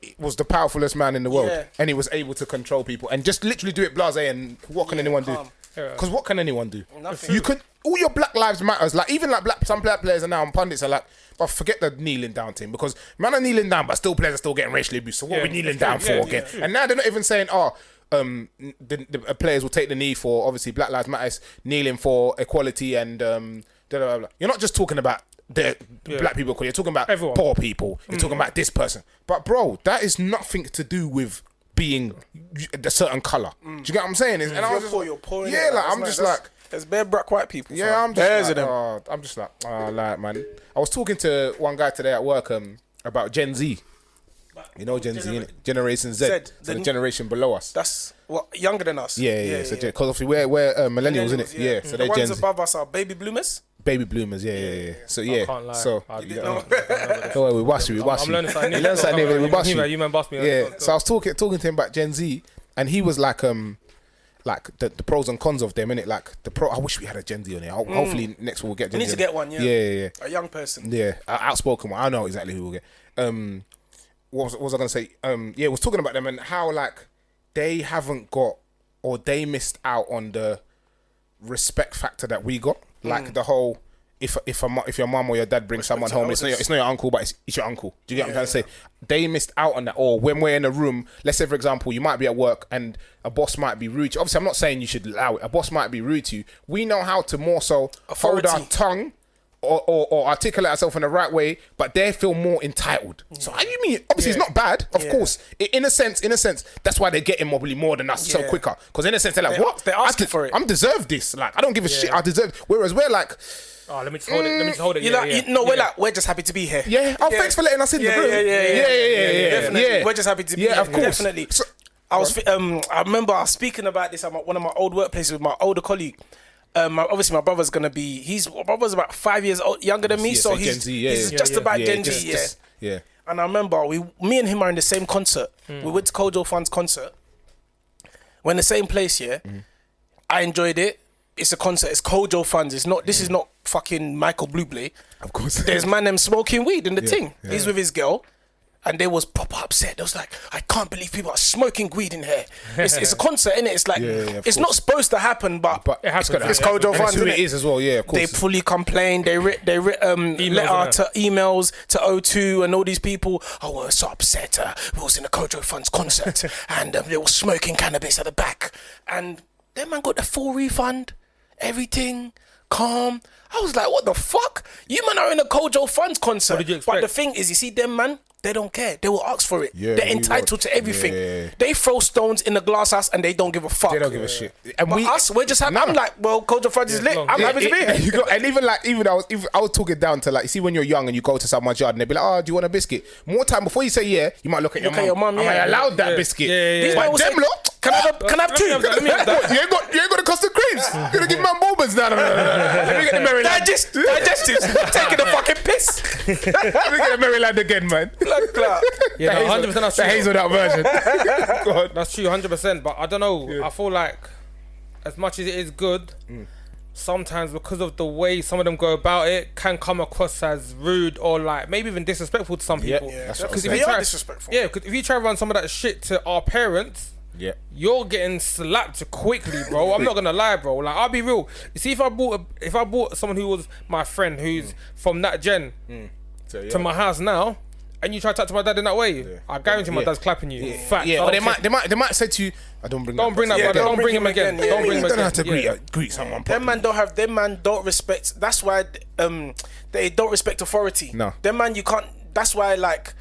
he was the powerfulest man in the world, and he was able to control people and just literally do it blasé. And what can anyone do? Because what can anyone do? Nothing. You could all your Black Lives Matters, like even like some black players are now and pundits are like, but forget the kneeling down thing, because man are kneeling down, but still players are still getting racially abused. So what are we kneeling down for again? And now they're not even saying, the players will take the knee for obviously Black Lives Matter, kneeling for equality and blah, blah, blah. You're not just talking about the black people, you're talking about everyone. Poor people. You're talking about this person. But bro, that is nothing to do with being a certain colour. Do you get what I'm saying? And I was just like, I'm just like, there's bare black white people. Yeah, I'm just like, like man. I was talking to one guy today at work about Gen Z. You know Gen Z, innit? Generation Z, so the generation below us. That's younger than us. Yeah. So because obviously we're millennials, innit? Yeah. So the they're Gen ones Z. above us are baby bloomers. Baby bloomers, yeah. So I can't lie. So don't worry, we wash you. I'm learning something new. We wash you. You man bust me. Yeah. So I was talking to him about Gen Z, and he was like the pros and cons of them, innit? Like I wish we had a Gen Z on here. Hopefully next we'll get Gen Z. We need to get one, Yeah. A young person. Yeah, outspoken one. I know exactly who we'll get. What was I gonna say? I was talking about them and how like they haven't got, or they missed out on the respect factor that we got. Like the whole, if your mum or your dad brings someone home, it's not your uncle, but it's your uncle. Do you get what I'm trying to say? They missed out on that. Or when we're in a room, let's say for example, you might be at work and a boss might be rude to you. Obviously, I'm not saying you should allow it. A boss might be rude to you. We know how to more so hold our tongue or articulate ourselves in the right way, but they feel more entitled. So how you mean? Obviously, it's not bad, of course. In a sense, that's why they're getting probably more than us so quicker. Because in a sense, they're like, what? They're asking for it. I'm deserve this. Like, I don't give a shit. I deserve. Whereas we're like, oh, let me just hold it. Let me just hold it. We're just happy to be here. yeah. Oh, thanks for letting us in the room. Yeah. Definitely. We're just happy to be here. Yeah, of course. Definitely. So, I remember I was speaking about this at one of my old workplaces with my older colleague. Obviously, my brother's gonna be. My brother's about 5 years younger than me, so he's just about Gen Z. Yeah. And I remember me and him are in the same concert. We went to Kojo Fun's concert. We're in the same place. I enjoyed it. It's a concert. It's Kojo Funds. It's not. This is not fucking Michael Bublé. Of course. There's man them smoking weed in the thing. He's with his girl. And they was proper upset. They was like, I can't believe people are smoking weed in here. It's a concert, innit? It's like, it's not supposed to happen, but it has to. It's Kojo Funds, it is as well, yeah, of course. They fully complained. They writ emails to O2 and all these people. Oh, we're so upset. We was in the Kojo Funds concert and they were smoking cannabis at the back. And that man got the full refund, everything, calm. I was like, what the fuck? You man are in a Kojo Funds concert. What did you expect? But the thing is, you see them man, they don't care. They will ask for it. Yeah, they're entitled to everything. Yeah. They throw stones in the glass house and they don't give a fuck. They don't give a shit. And we're just happy. I'm like, well, Kojo Funds is lit. I'm happy to be here. And even I was talking down to, like, you see when you're young and you go to someone's yard and they be like, oh, do you want a biscuit? More time before you say yeah, you might look at your mum. Am I allowed that biscuit? These But men will them say, lot, can I have two? you ain't got the custard creams. You're gonna give man Bourbons. No. Let me get the Maryland. Digestives. Taking the fucking piss. Let me get the Maryland again, man. Yeah, no, 100% that's the true. hazelnut version. God. That's true, 100%. But I don't know. I feel like as much as it is good, sometimes because of the way some of them go about it, can come across as rude or like maybe even disrespectful to some people. That's what I'm Because saying. they are disrespectful. Yeah, because if you try to run some of that shit to our parents, you're getting slapped quickly, bro. I'm not gonna lie, bro. Like, I'll be real. You see, if I brought someone who was my friend, who's from that gen, to my house now, and you try to talk to my dad in that way, I guarantee my dad's clapping you. Facts. Yeah, or they might say to you, don't bring that brother. Don't bring him again. Don't bring him again. You don't have to greet someone. Them man don't respect. That's why they don't respect authority. No. Them man, you can't. That's why like.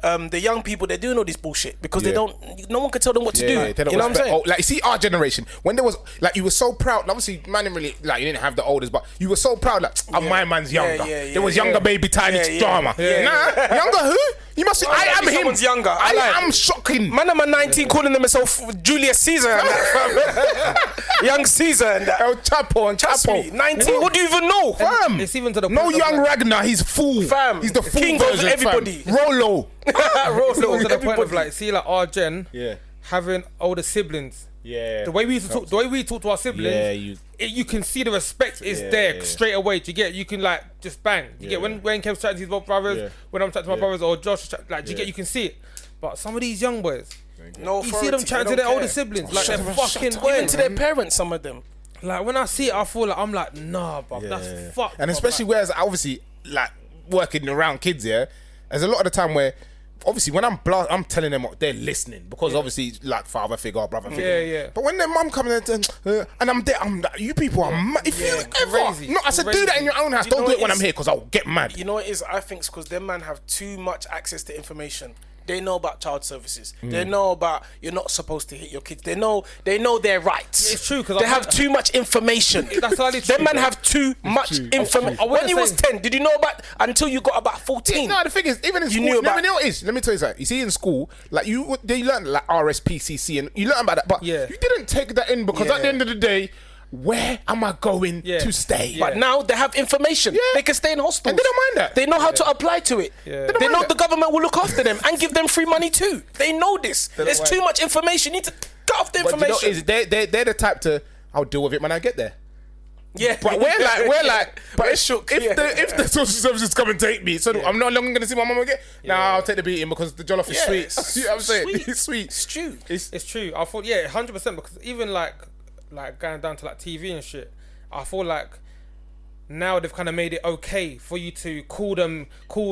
The young people, they're doing all this bullshit because no one can tell them what to do. They don't you know what I'm saying? like, you see, our generation, when there was, like, you were so proud, obviously, man didn't really, like, you didn't have the oldest, but you were so proud, like, my man's younger. There was younger baby tiny drama. Nah, younger who? You must say, I am him. Someone's younger. I am shocking. Man, I'm 19 calling himself Julius Caesar and that, young Caesar and that. El Chapo and Chapo. 19, what do you even know? Fam. It's even to the no point young of Ragnar, he's full. Fam. He's the full king version, of everybody. Fam. Rollo. It's even to the point of like, see, like our gen Yeah. having older siblings. Yeah. The way we talk to our siblings, you can see the respect is there straight away. Do you get? You can like just bang. Do you get when Kev's chatting to his brothers, when I'm chatting to my brothers or Josh, like, do you get? You can see it. But some of these young boys, no, you see them chatting to their older siblings, like they're fucking even to their parents. Some of them. Like when I see it, I feel like I'm like, nah, bro, that's fucked. And especially whereas obviously like working around kids, there's a lot of the time where obviously when I'm telling them what they're listening because obviously like father figure or brother figure. But when their mum comes in and I'm there, I'm like, you people are mad. If you ever, no, I said do that in your own house. Don't do it when I'm here because I'll get mad. You know what it is? I think it's because them man have too much access to information. They know about child services. They know about you're not supposed to hit your kids. They know their rights. Yeah, it's true because they have too much information. That's true. Them man have too much information. When he was 10, did you know about until you got about 14? No, the thing is, even in school, you know what it is. Let me tell you something. You see, in school, like they learn like RSPCC and you learn about that, but you didn't take that in because at the end of the day, where am I going to stay? But now they have information. They can stay in hospitals. And they don't mind that. They know how to apply to it. They know the government will look after them and give them free money too. They know this. There's too much information. You need to cut off the information. You know, they're the type to, I'll deal with it when I get there. Yeah, but we're like, but it's shook. If the social services come and take me, so I'm no longer going to see my mum again. Nah, I'll take the beating because the jollof is sweet. You know what I'm saying? It's sweet. It's true. It's true. I thought 100% because even like going down to like TV and shit, I feel like now they've kind of made it okay for you to call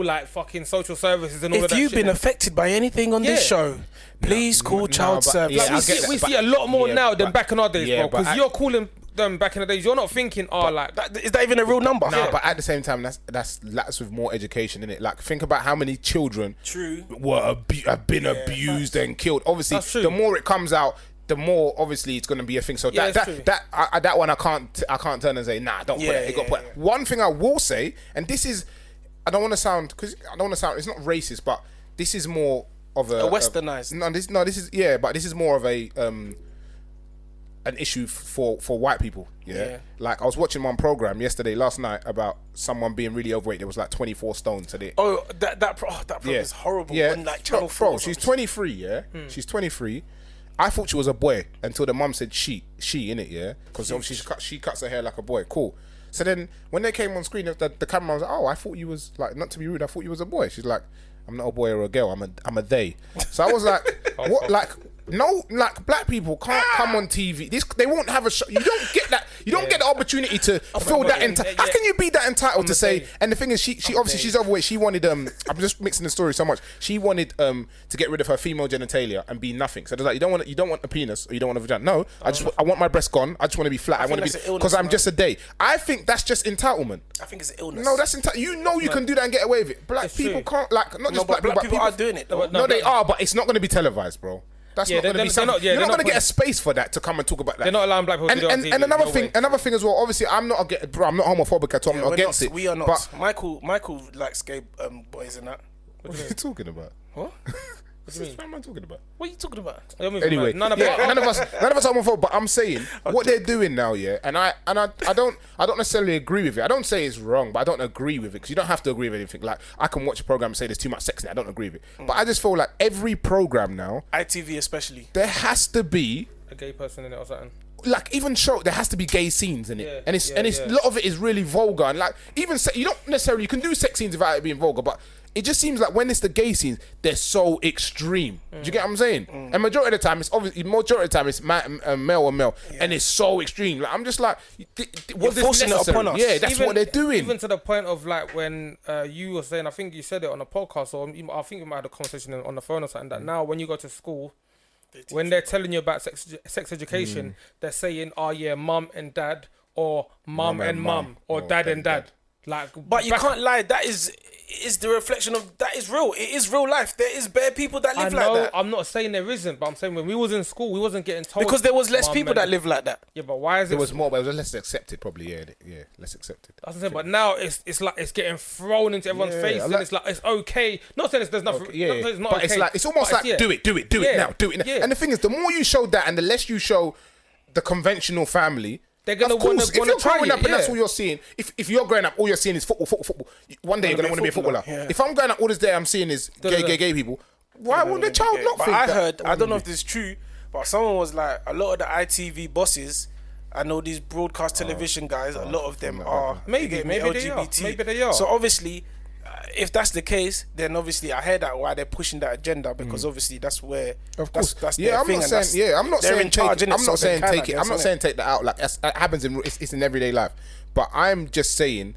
like fucking social services and all of that shit. If you've been affected by anything on this show, please call child service. We see a lot more now than back in our days, bro. Because you're calling them back in the days, you're not thinking, like is that even a real number? No, but at the same time, that's with more education in it. Like, think about how many children have been abused and killed. Obviously, the more it comes out, the more obviously it's going to be a thing. So that one I can't turn and say nah, don't put it. It got put. One thing I will say, and this is, I don't want to sound, it's not racist, but this is more of a westernized. This is but this is more of a an issue for white people. Yeah. Like, I was watching one program last night about someone being really overweight. There was like 24 stone today. That program is horrible. Yeah, on like Channel 4. Bro, she's 23. Yeah, she's 23. I thought she was a boy until the mum said she in it. Yeah, because obviously she cuts her hair like a boy. Cool. So then when they came on screen, the camera was like, "Oh, I thought you was like, not to be rude, I thought you was a boy." She's like, "I'm not a boy or a girl. I'm a they." So I was like, "What? Like, no, like black people can't come on TV. They won't have a show. You don't get that. You don't get the opportunity to feel that entitled. How can you be that entitled to say?" And the thing is, she obviously she's overweight. She wanted I'm just mixing the story so much. She wanted to get rid of her female genitalia and be nothing. So they're like, you don't want a penis or you don't want a vagina. No, I want my breast gone. I just want to be flat. I want to be, because I'm just a day. I think that's just entitlement. I think it's an illness. No, that's you can do that and get away with it. Black people can't, like, not just black people, but people are doing it though. No, they are, but it's not going to be televised, bro. That's not going to be something. You're not going to get a space for that to come and talk about that. They're not allowing black people to do it on TV. And another thing as well. Obviously, I'm not homophobic at all. I'm not against it. We are not. But Michael likes gay boys and that. What are you talking about? What? What am I talking about? What are you talking about? Anyway, none of us are homophobic. But I'm saying what they're doing now, and I don't necessarily agree with it. I don't say it's wrong, but I don't agree with it, because you don't have to agree with anything. Like, I can watch a program and say there's too much sex in it. I don't agree with it. But I just feel like every program now, ITV especially, there has to be a gay person in it or something. Like, even there has to be gay scenes in it, and it's a lot of it is really vulgar, and like, even you don't necessarily, you can do sex scenes without it being vulgar, but it just seems like when it's the gay scenes, they're so extreme. Do you get what I'm saying? And majority of the time, it's male and male, and it's so extreme. Like, I'm just like, was this forcing it upon us? Yeah, that's what they're doing. Even to the point of, like, when you were saying, I think you said it on a podcast, or I think we might have had a conversation on the phone or something, that now when you go to school, when they're telling you about sex education, they're saying, "Oh yeah, mum and dad," or mum and mum, or dad and dad. Like, but you can't lie. That is the reflection of that is real. It is real life. There is bare people that live like that. I'm not saying there isn't, but I'm saying when we was in school, we wasn't getting told, because there was less people that live like that. Yeah, but why is it? There was more, but it was less accepted, probably. Yeah, less accepted. That's what I'm saying. But now it's like it's getting thrown into everyone's face, and it's like it's okay. Not saying there's nothing. It's not but okay. It's almost like do it now. And the thing is, the more you show that, and the less you show the conventional family. They're gonna of course, if you're growing up and that's all you're you're seeing, if you're growing up, all you're seeing is football. One day you're gonna want to be a footballer. Yeah. If I'm growing up, all this day I'm seeing is gay people. Why would the child not think that? I heard, I don't know if this is true, but someone was like, a lot of the ITV bosses, I know these broadcast television guys, a lot of them are maybe LGBT. Maybe they are. So obviously, if that's the case, then obviously I heard that why they're pushing that agenda, because obviously that's where, of course, that's I'm their not thing, saying, I'm not saying take it. I'm not saying take it. I'm not saying take take that out. Like, it happens it's in everyday life. But I'm just saying,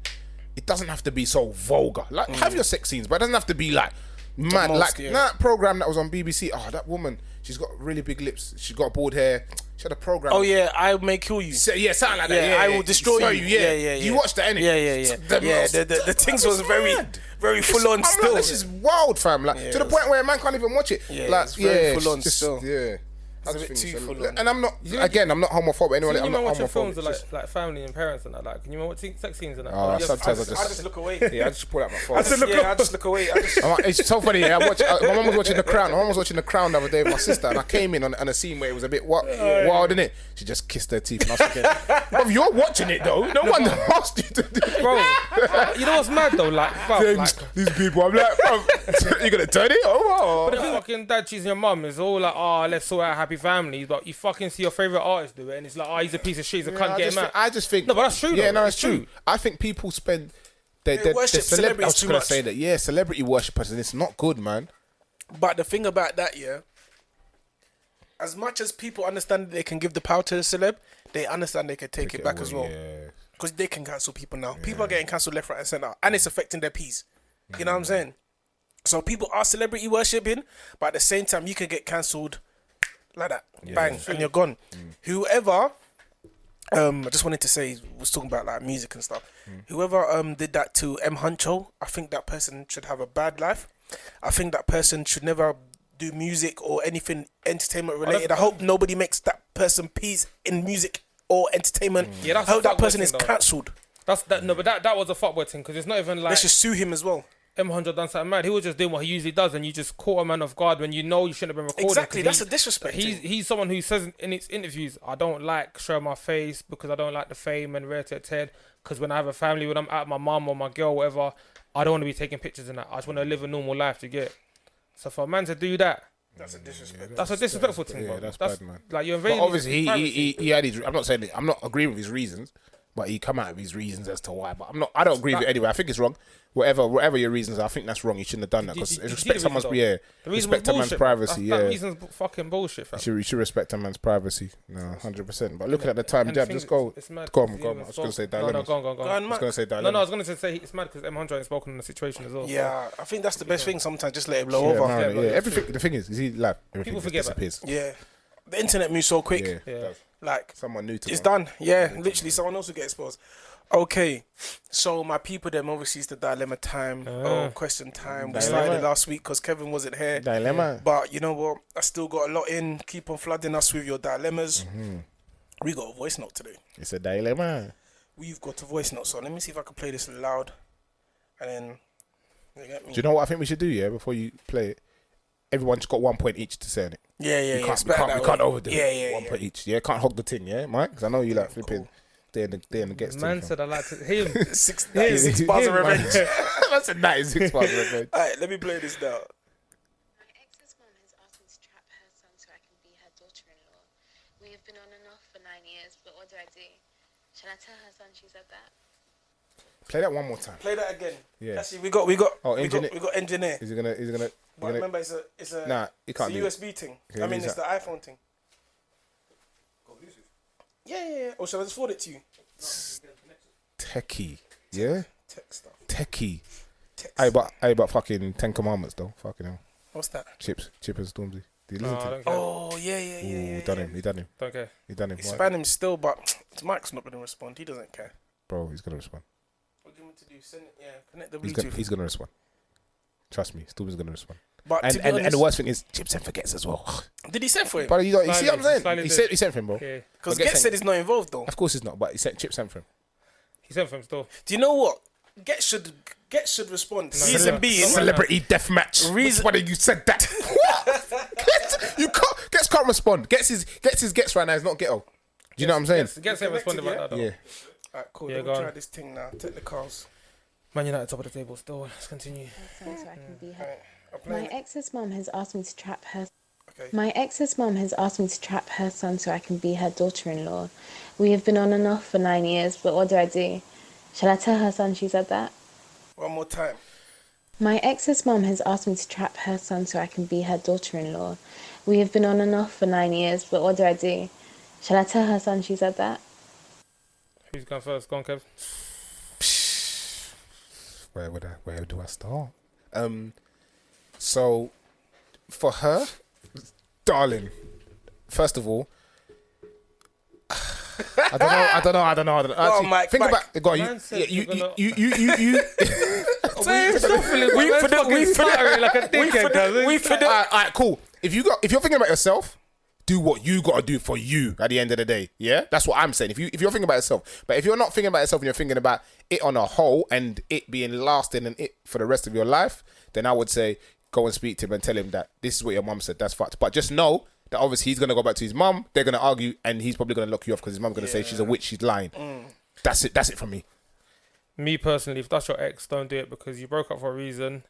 it doesn't have to be so vulgar. Like, have your sex scenes, but it doesn't have to be like mad. That program that was on BBC. Oh, that woman, she's got really big lips. She's got bald hair. She had a program. Oh yeah, I may kill you. Something like that. Yeah, I will destroy you. Yeah. You watched that, innit? Yeah. The things was very full on still. Like, this is wild, fam. Like, to the point where a man can't even watch it. Like, it's very full on still. Yeah. It's a bit too full on. And I'm not homophobic. Anyway, I'm not watching homophobic. films of like family and parents and that. Can you watch sex scenes and that? Sometimes I just look away. Yeah, I just pull out my phone. I just look away. It's so funny. Yeah, my mum was watching The Crown. My mum was watching The Crown the other day with my sister, and I came in on a scene where it was a bit wild, innit? She just kissed her teeth, and I was thinking, bro, you're watching it though. No one asked you to do it. Bro, you know what's mad though? Like, these people, I'm like, bro, you gonna turn it? Oh, but if fucking dad cheating your mum, it's all like, let's sort out happy families. But you fucking see your favourite artist do it, and it's like, he's a piece of shit, so can't get him out. I just think, no, but that's true. Yeah, no, it's true. I think people spend they worship celebrities I was too gonna much. say that. Yeah, celebrity worshippers, and it's not good, man. But the thing about that, as much as people understand that they can give the power to the celeb, they understand they can take it back as well. Because they can cancel people now. People are getting cancelled left, right, and centre, and it's affecting their peace. You know what I'm saying? So people are celebrity worshipping, but at the same time, you can get cancelled like that, bang, and you're gone. Whoever I just wanted to say, was talking about like music and stuff. Whoever did that to M Huncho, I think that person should have a bad life. I think that person should never do music or anything entertainment related. I hope nobody makes that person peace in music or entertainment. Yeah, that's I hope a that person fuckboy is thing, though. cancelled. No, but that was a fuckboy thing because it's not even like Let's just sue him as well. M100 done something mad. He was just doing what he usually does, and you just caught a man off guard when you know you shouldn't have been recording. Exactly, 'cause that's a disrespect. He's someone who says in his interviews, I don't like showing my face because I don't like the fame and rare to attend. Because when I have a family, when I'm at my mum or my girl, or whatever, I don't want to be taking pictures and that. I just want to live a normal life to get. So for a man to do that, That's a disrespect. that's a disrespectful thing, Yeah, bro. that's bad, man. Like you're But invading. obviously, his privacy. he had his. I'm not saying it, I'm not agreeing with his reasons, but he come out with his reasons as to why. But I don't agree with it anyway. I think it's wrong. Whatever your reasons are, I think that's wrong. You shouldn't have done that because Did you see respect the someone's reason, The reason respect was a man's bullshit, privacy. That Yeah, reason's fucking bullshit, fam. you should respect a man's privacy. No, 100%. But looking at the time, And the Jab, thing just is, go. it's mad Go on, 'cause go on. he I was going to say No, dilemmas. go on. Go on, I was Matt. going to say No, dilemmas. I was going to say it's mad because M100 ain't spoken on the situation as well. Yeah, I think that's the best thing. Sometimes just let it blow Yeah, over. no, Yeah, yeah. but- Everything. The thing is he like everything People just forget that. disappears. Yeah, the internet moves so quick. Yeah, Yeah. Like someone new to it's it. done. Yeah, literally, someone else will get exposed. Okay, so my people them obviously is the dilemma time or question time. We Dilemma. started last week because Kevin wasn't here. Dilemma. But you know what? I still got a lot in. Keep on flooding us with your dilemmas. We got a voice note today. It's a dilemma. We've got a voice note. So let me see if I can play this loud. And then you get me. Do you know what I think we should do? Yeah, before you play it, everyone just got 1 point each to say on it. Yeah. We It's can't, better we that can't way. overdo it. Yeah. 1 point each. Yeah, can't hog the tin. Yeah, Mike, because I know you like flipping. cool. They in the gets. Man said I like to him. Six bars of revenge. That's a 96 bars of revenge. Alright, let me play this now. My ex's mom has asked me to trap her son so I can be her daughter-in-law. We have been on and off for 9 years, but what do I do? Shall I tell her son she said that? Play that one more time. Play that again. Yeah. Actually, we got engineer. Is he gonna? But remember, it's a Nah, you can't it's do a it. USB thing. Okay, I mean, use it's the that. iPhone thing. Yeah. Or shall I just forward it to you? Techie. Yeah. Tech stuff. Techie. Text. Hey, but fucking 10 Commandments though. Fucking hell. What's that? Chip and Stormzy. Did you No, listen I to it? don't care. Oh, yeah. Ooh, done him. He done him. Don't care. He done him. He Right. span him still, but Mike's not going to respond. He doesn't care. Bro, he's gonna respond. What do you want me to do? Send it, connect the He's Bluetooth. gonna respond. Trust me, Stormzy's gonna respond. But to be And honest, the worst thing is, Chips and forgets as well. did he send for him? But you see what I'm saying? Slightly He did. sent for him, bro. Yeah. Because But Get said he's not involved, though. Of course he's not, but he sent Chips sent for him. He sent for him still. Do you know what? Get should respond. No, Reason no. being, Celebrity deathmatch. Reason- Which one of you said that? What? You can't. Gets can't respond. Gets right now. It's not ghetto. Do you know what I'm saying? Get him responding Connected, about that though. Yeah. alright, cool. Yeah, Let me go on. try this thing now. Technicals. Man United top of the table still. Let's continue. So I can be her. Alright, I'm My playing it. ex's mom has asked me to trap her. Okay. My ex's mom has asked me to trap her son so I can be her daughter-in-law. We have been on and off for 9 years, but what do I do? Shall I tell her son she said that? One more time. My ex's mom has asked me to trap her son so I can be her daughter-in-law. We have been on and off for 9 years, but what do I do? Shall I tell her son she said that? Who's going first? Go on, Kev. Where do I start? So for her, darling, first of all, I don't know. Actually, Mike, think Mike. about. Go on, Man said you. you're gonna- Alright, cool. If you're thinking about yourself, do what you gotta do for you at the end of the day. Yeah, that's what I'm saying. If you're thinking about yourself, but if you're not thinking about yourself and you're thinking about it on a whole and it being lasting and it for the rest of your life, then I would say go and speak to him and tell him that this is what your mum said. That's fucked. But just know that obviously he's gonna go back to his mum. They're gonna argue and he's probably gonna lock you off because his mum's gonna say she's a witch. She's lying. That's it. That's it from me. Me personally, if that's your ex, don't do it because you broke up for a reason.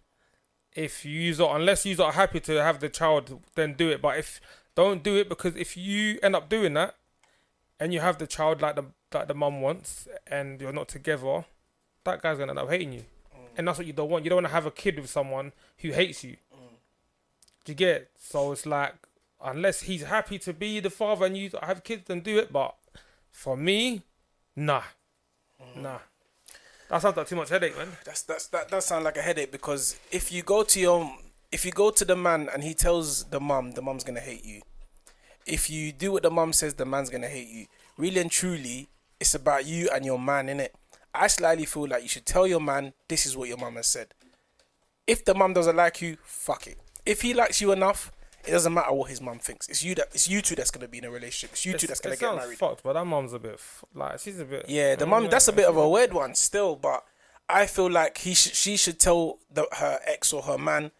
If you unless you are happy to have the child, then do it. But if don't do it because if you end up doing that and you have the child like the mum wants and you're not together, that guy's gonna end up hating you, and that's what you don't want. You don't want to have a kid with someone who hates you. Do you get it? So it's like unless he's happy to be the father and you have kids, then do it. But for me, nah. That sounds like too much headache, man. That does sound like a headache because if you go to the man and he tells the mum's gonna hate you. If you do what the mum says, the man's gonna hate you. really and truly, it's about you and your man, innit? I slightly feel like you should tell your man this is what your mum has said. If the mum doesn't like you, fuck it. If he likes you enough, it doesn't matter what his mum thinks. It's you two that's gonna be in a relationship. It's you two that's gonna get married. Fucked, but that mum's a bit she's a bit. Yeah, the mum. That's a bit of a weird one still, but I feel like she should tell her ex or her man,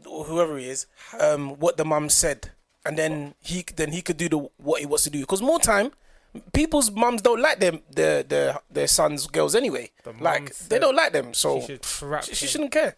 or whoever he is, what the mum said, and then he could do what he wants to do. Because more time, people's mums don't like their sons' girls anyway. Like they don't like them, so she shouldn't care.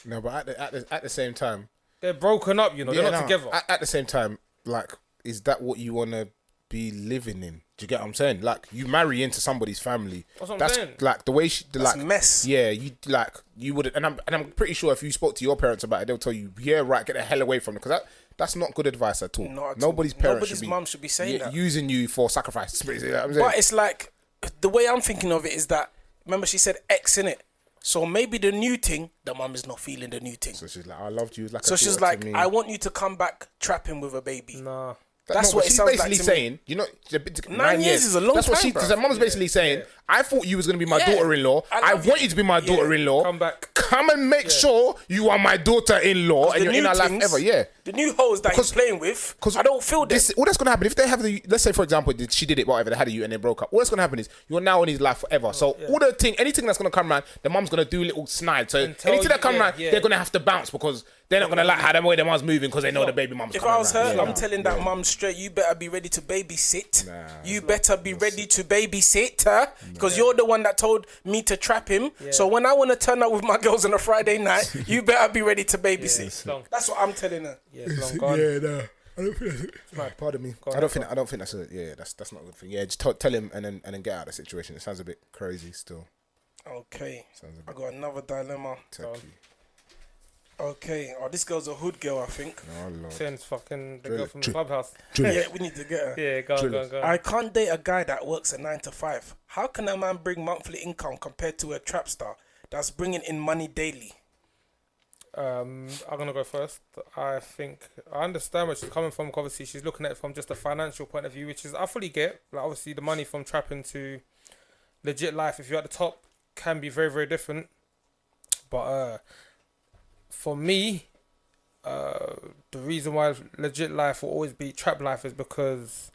No, but at the same time, they're broken up. You know, they're not together. At the same time, like, is that what you want to be living in? Do you get what I'm saying? Like, you marry into somebody's family. That's what I'm saying. Like the way that's a mess. Yeah, you would, and I'm pretty sure if you spoke to your parents about it, they'll tell you, yeah, right, get the hell away from it, because that's not good advice at all. Nobody's mum should be saying that, using you for sacrifice. You know what I'm saying? But it's like, the way I'm thinking of it is that, remember she said ex in it. So maybe the new thing, the mum is not feeling the new thing. So she's like, I loved you. Like, so she's like, I want you to come back trapping with a baby. Nah. That's what she's it sounds basically like saying. You know, 9 years is a long time. That's what because her mum's basically saying, I thought you was going to be my daughter-in-law. I want you to be my daughter-in-law. Come back. Come and make sure you are my daughter-in-law and you're in our life ever. Yeah. The new hoes that he's playing with, because I don't feel this. All that's going to happen, if they have let's say, for example, she did it, whatever, they had you and they broke up. All that's going to happen is you're now in his life forever. So anything that's going to come around, the mum's going to do little snide. So anything that come around, they're going to have to bounce because they're not going to like how the way the mum's moving because they know the baby mum's coming. If I was her, I'm telling that mum straight, you better be ready to babysit. You better be ready to babysit her because you're the one that told me to trap him. So when I want to turn up with my girls on a Friday night, you better be ready to babysit. That's what I'm telling her. No. I don't think that's pardon me. I don't think that's that's not a good thing. Yeah, just tell him and then get out of the situation. It sounds a bit crazy still. Okay. I got another dilemma. Okay. Oh, this girl's a hood girl, I think. Oh, Lord. Since fucking the girl from the clubhouse. Yeah, we need to get her. Yeah, go on. I can't date a guy that works a 9 to 5. How can a man bring monthly income compared to a trap star that's bringing in money daily? I'm gonna go first. I think I understand where she's coming from. Obviously, she's looking at it from just a financial point of view, which is I fully get. Like, obviously, the money from trapping to legit life, if you're at the top, can be very, very different. But for me, the reason why legit life will always beat trap life is because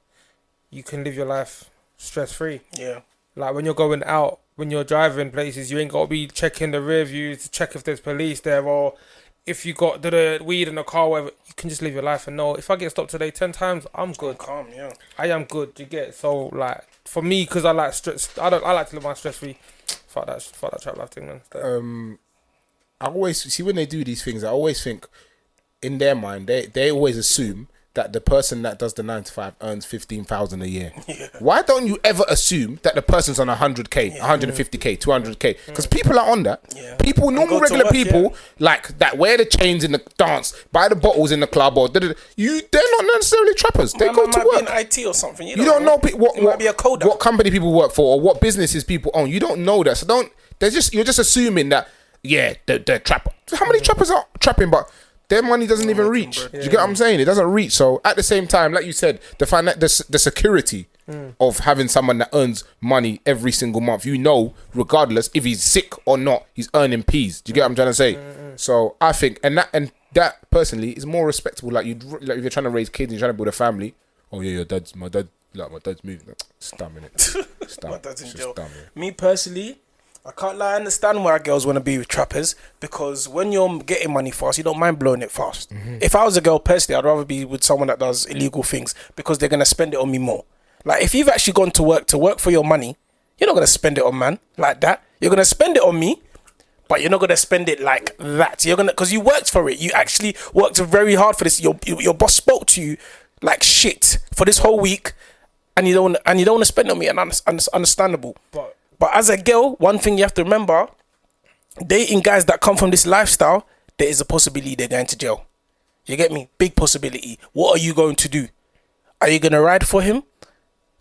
you can live your life stress free. Yeah. Like when you're going out, when you're driving places, you ain't got to be checking the rear views to check if there's police there, or if you got the weed in the car, whatever. You can just live your life and know, if I get stopped today 10 times, I'm good. I'm calm, yeah. I am good. You get it? So like for me, because I like stress, I like to live my stress free. Fuck that trap life thing, man. I always see when they do these things, I always think in their mind they always assume that the person that does the 9 to 5 earns 15,000 a year. Yeah. Why don't you ever assume that the person's on 100k, 150k, 200k? Because people are on that. Yeah. People, normal regular people, like that wear the chains in the dance, buy the bottles in the club, or they're not necessarily trappers. They go to work. Be in IT or something. You don't know what company people work for or what businesses people own. You don't know that. So you're just assuming that they're trapper. How many trappers are trapping? But their money doesn't even reach. Do you get what I'm saying? It doesn't reach. So at the same time, like you said, the security of having someone that earns money every single month, regardless if he's sick or not, he's earning peas. Do you get what I'm trying to say? So I think, and that personally is more respectable. Like if you're trying to raise kids and you're trying to build a family. Oh yeah, my dad's moving. It's dumb, innit? My dad's in jail. Me personally, I can't lie, I understand why girls want to be with trappers, because when you're getting money fast, you don't mind blowing it fast. If I was a girl personally, I'd rather be with someone that does illegal things because they're going to spend it on me more. Like, if you've actually gone to work for your money, you're not going to spend it on man like that. You're going to spend it on me, but you're not going to spend it like that. You're going to, because you worked for it. You actually worked very hard for this. Your boss spoke to you like shit for this whole week, and you don't want to spend it on me, and understandable. But as a girl, one thing you have to remember, dating guys that come from this lifestyle, there is a possibility they're going to jail. You get me? Big possibility. What are you going to do? Are you going to ride for him?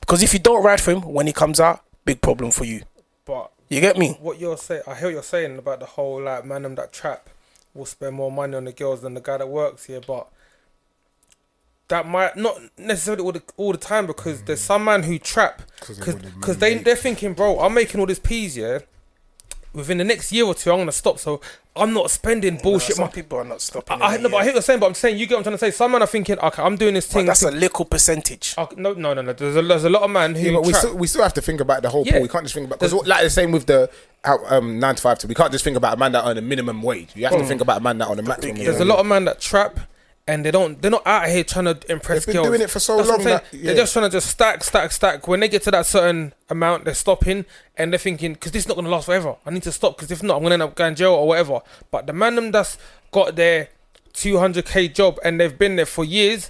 Because if you don't ride for him, when he comes out, big problem for you. But you get me? What you're saying, I hear what you're saying about the whole like man that trap will spend more money on the girls than the guy that works here. But that might not necessarily all the time, because there's some man who trap because they're thinking, bro, I'm making all this peas, yeah. Within the next year or two, I'm gonna stop. So I'm not spending bullshit. Some people are not stopping. I hear what you're saying, but I'm saying, you get what I'm trying to say. Some men are thinking, okay, I'm doing this thing. That's a little percentage. No. There's a lot of men who. We still have to think about the whole pool. We can't just think about, because like the same with the 9 to 5. We can't just think about a man that earn a minimum wage. You have to think about a man that on a maximum. There's a lot of men that trap. And they're not out here trying to impress girls. They've been doing it for so long. They're just trying to stack. When they get to that certain amount, they're stopping, and they're thinking, because this is not going to last forever. I need to stop, because if not, I'm going to end up going jail or whatever. But the man them that's got their 200k job and they've been there for years,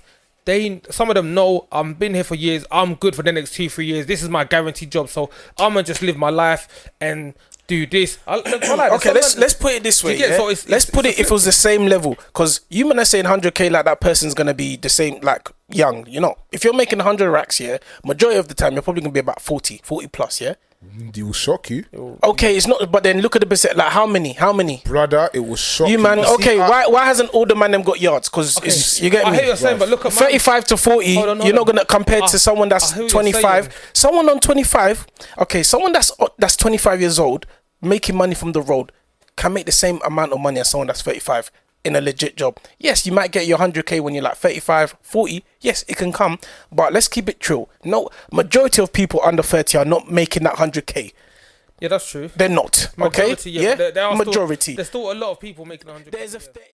some of them know, I'm been here for years, I'm good for the next 2-3 years. This is my guaranteed job, so I'm going to just live my life and do this. Okay, let's put it this way. Yeah? So let's put it if it was the same level, because you men are saying 100k, like that person's gonna be the same, like young. You know, if you're making 100 racks, yeah, majority of the time you're probably gonna be about 40 plus, yeah. It will shock you. Okay, it's not. But then look at the percent. Like how many? Brother, it will shock you, man. Okay, why hasn't all the man them got yards? Because you get me. I hear you're saying, but look at 35 to 40. You're not gonna compare to someone that's 25. Someone on 25. Okay, someone that's 25 years old, making money from the road, can make the same amount of money as someone that's 35 in a legit job. Yes, you might get your 100k when you're like 35, 40. Yes, it can come, but let's keep it true. No, majority of people under 30 are not making that 100k. Yeah, that's true. They're not. Majority, okay? Yeah. Majority. There's still a lot of people making 100k.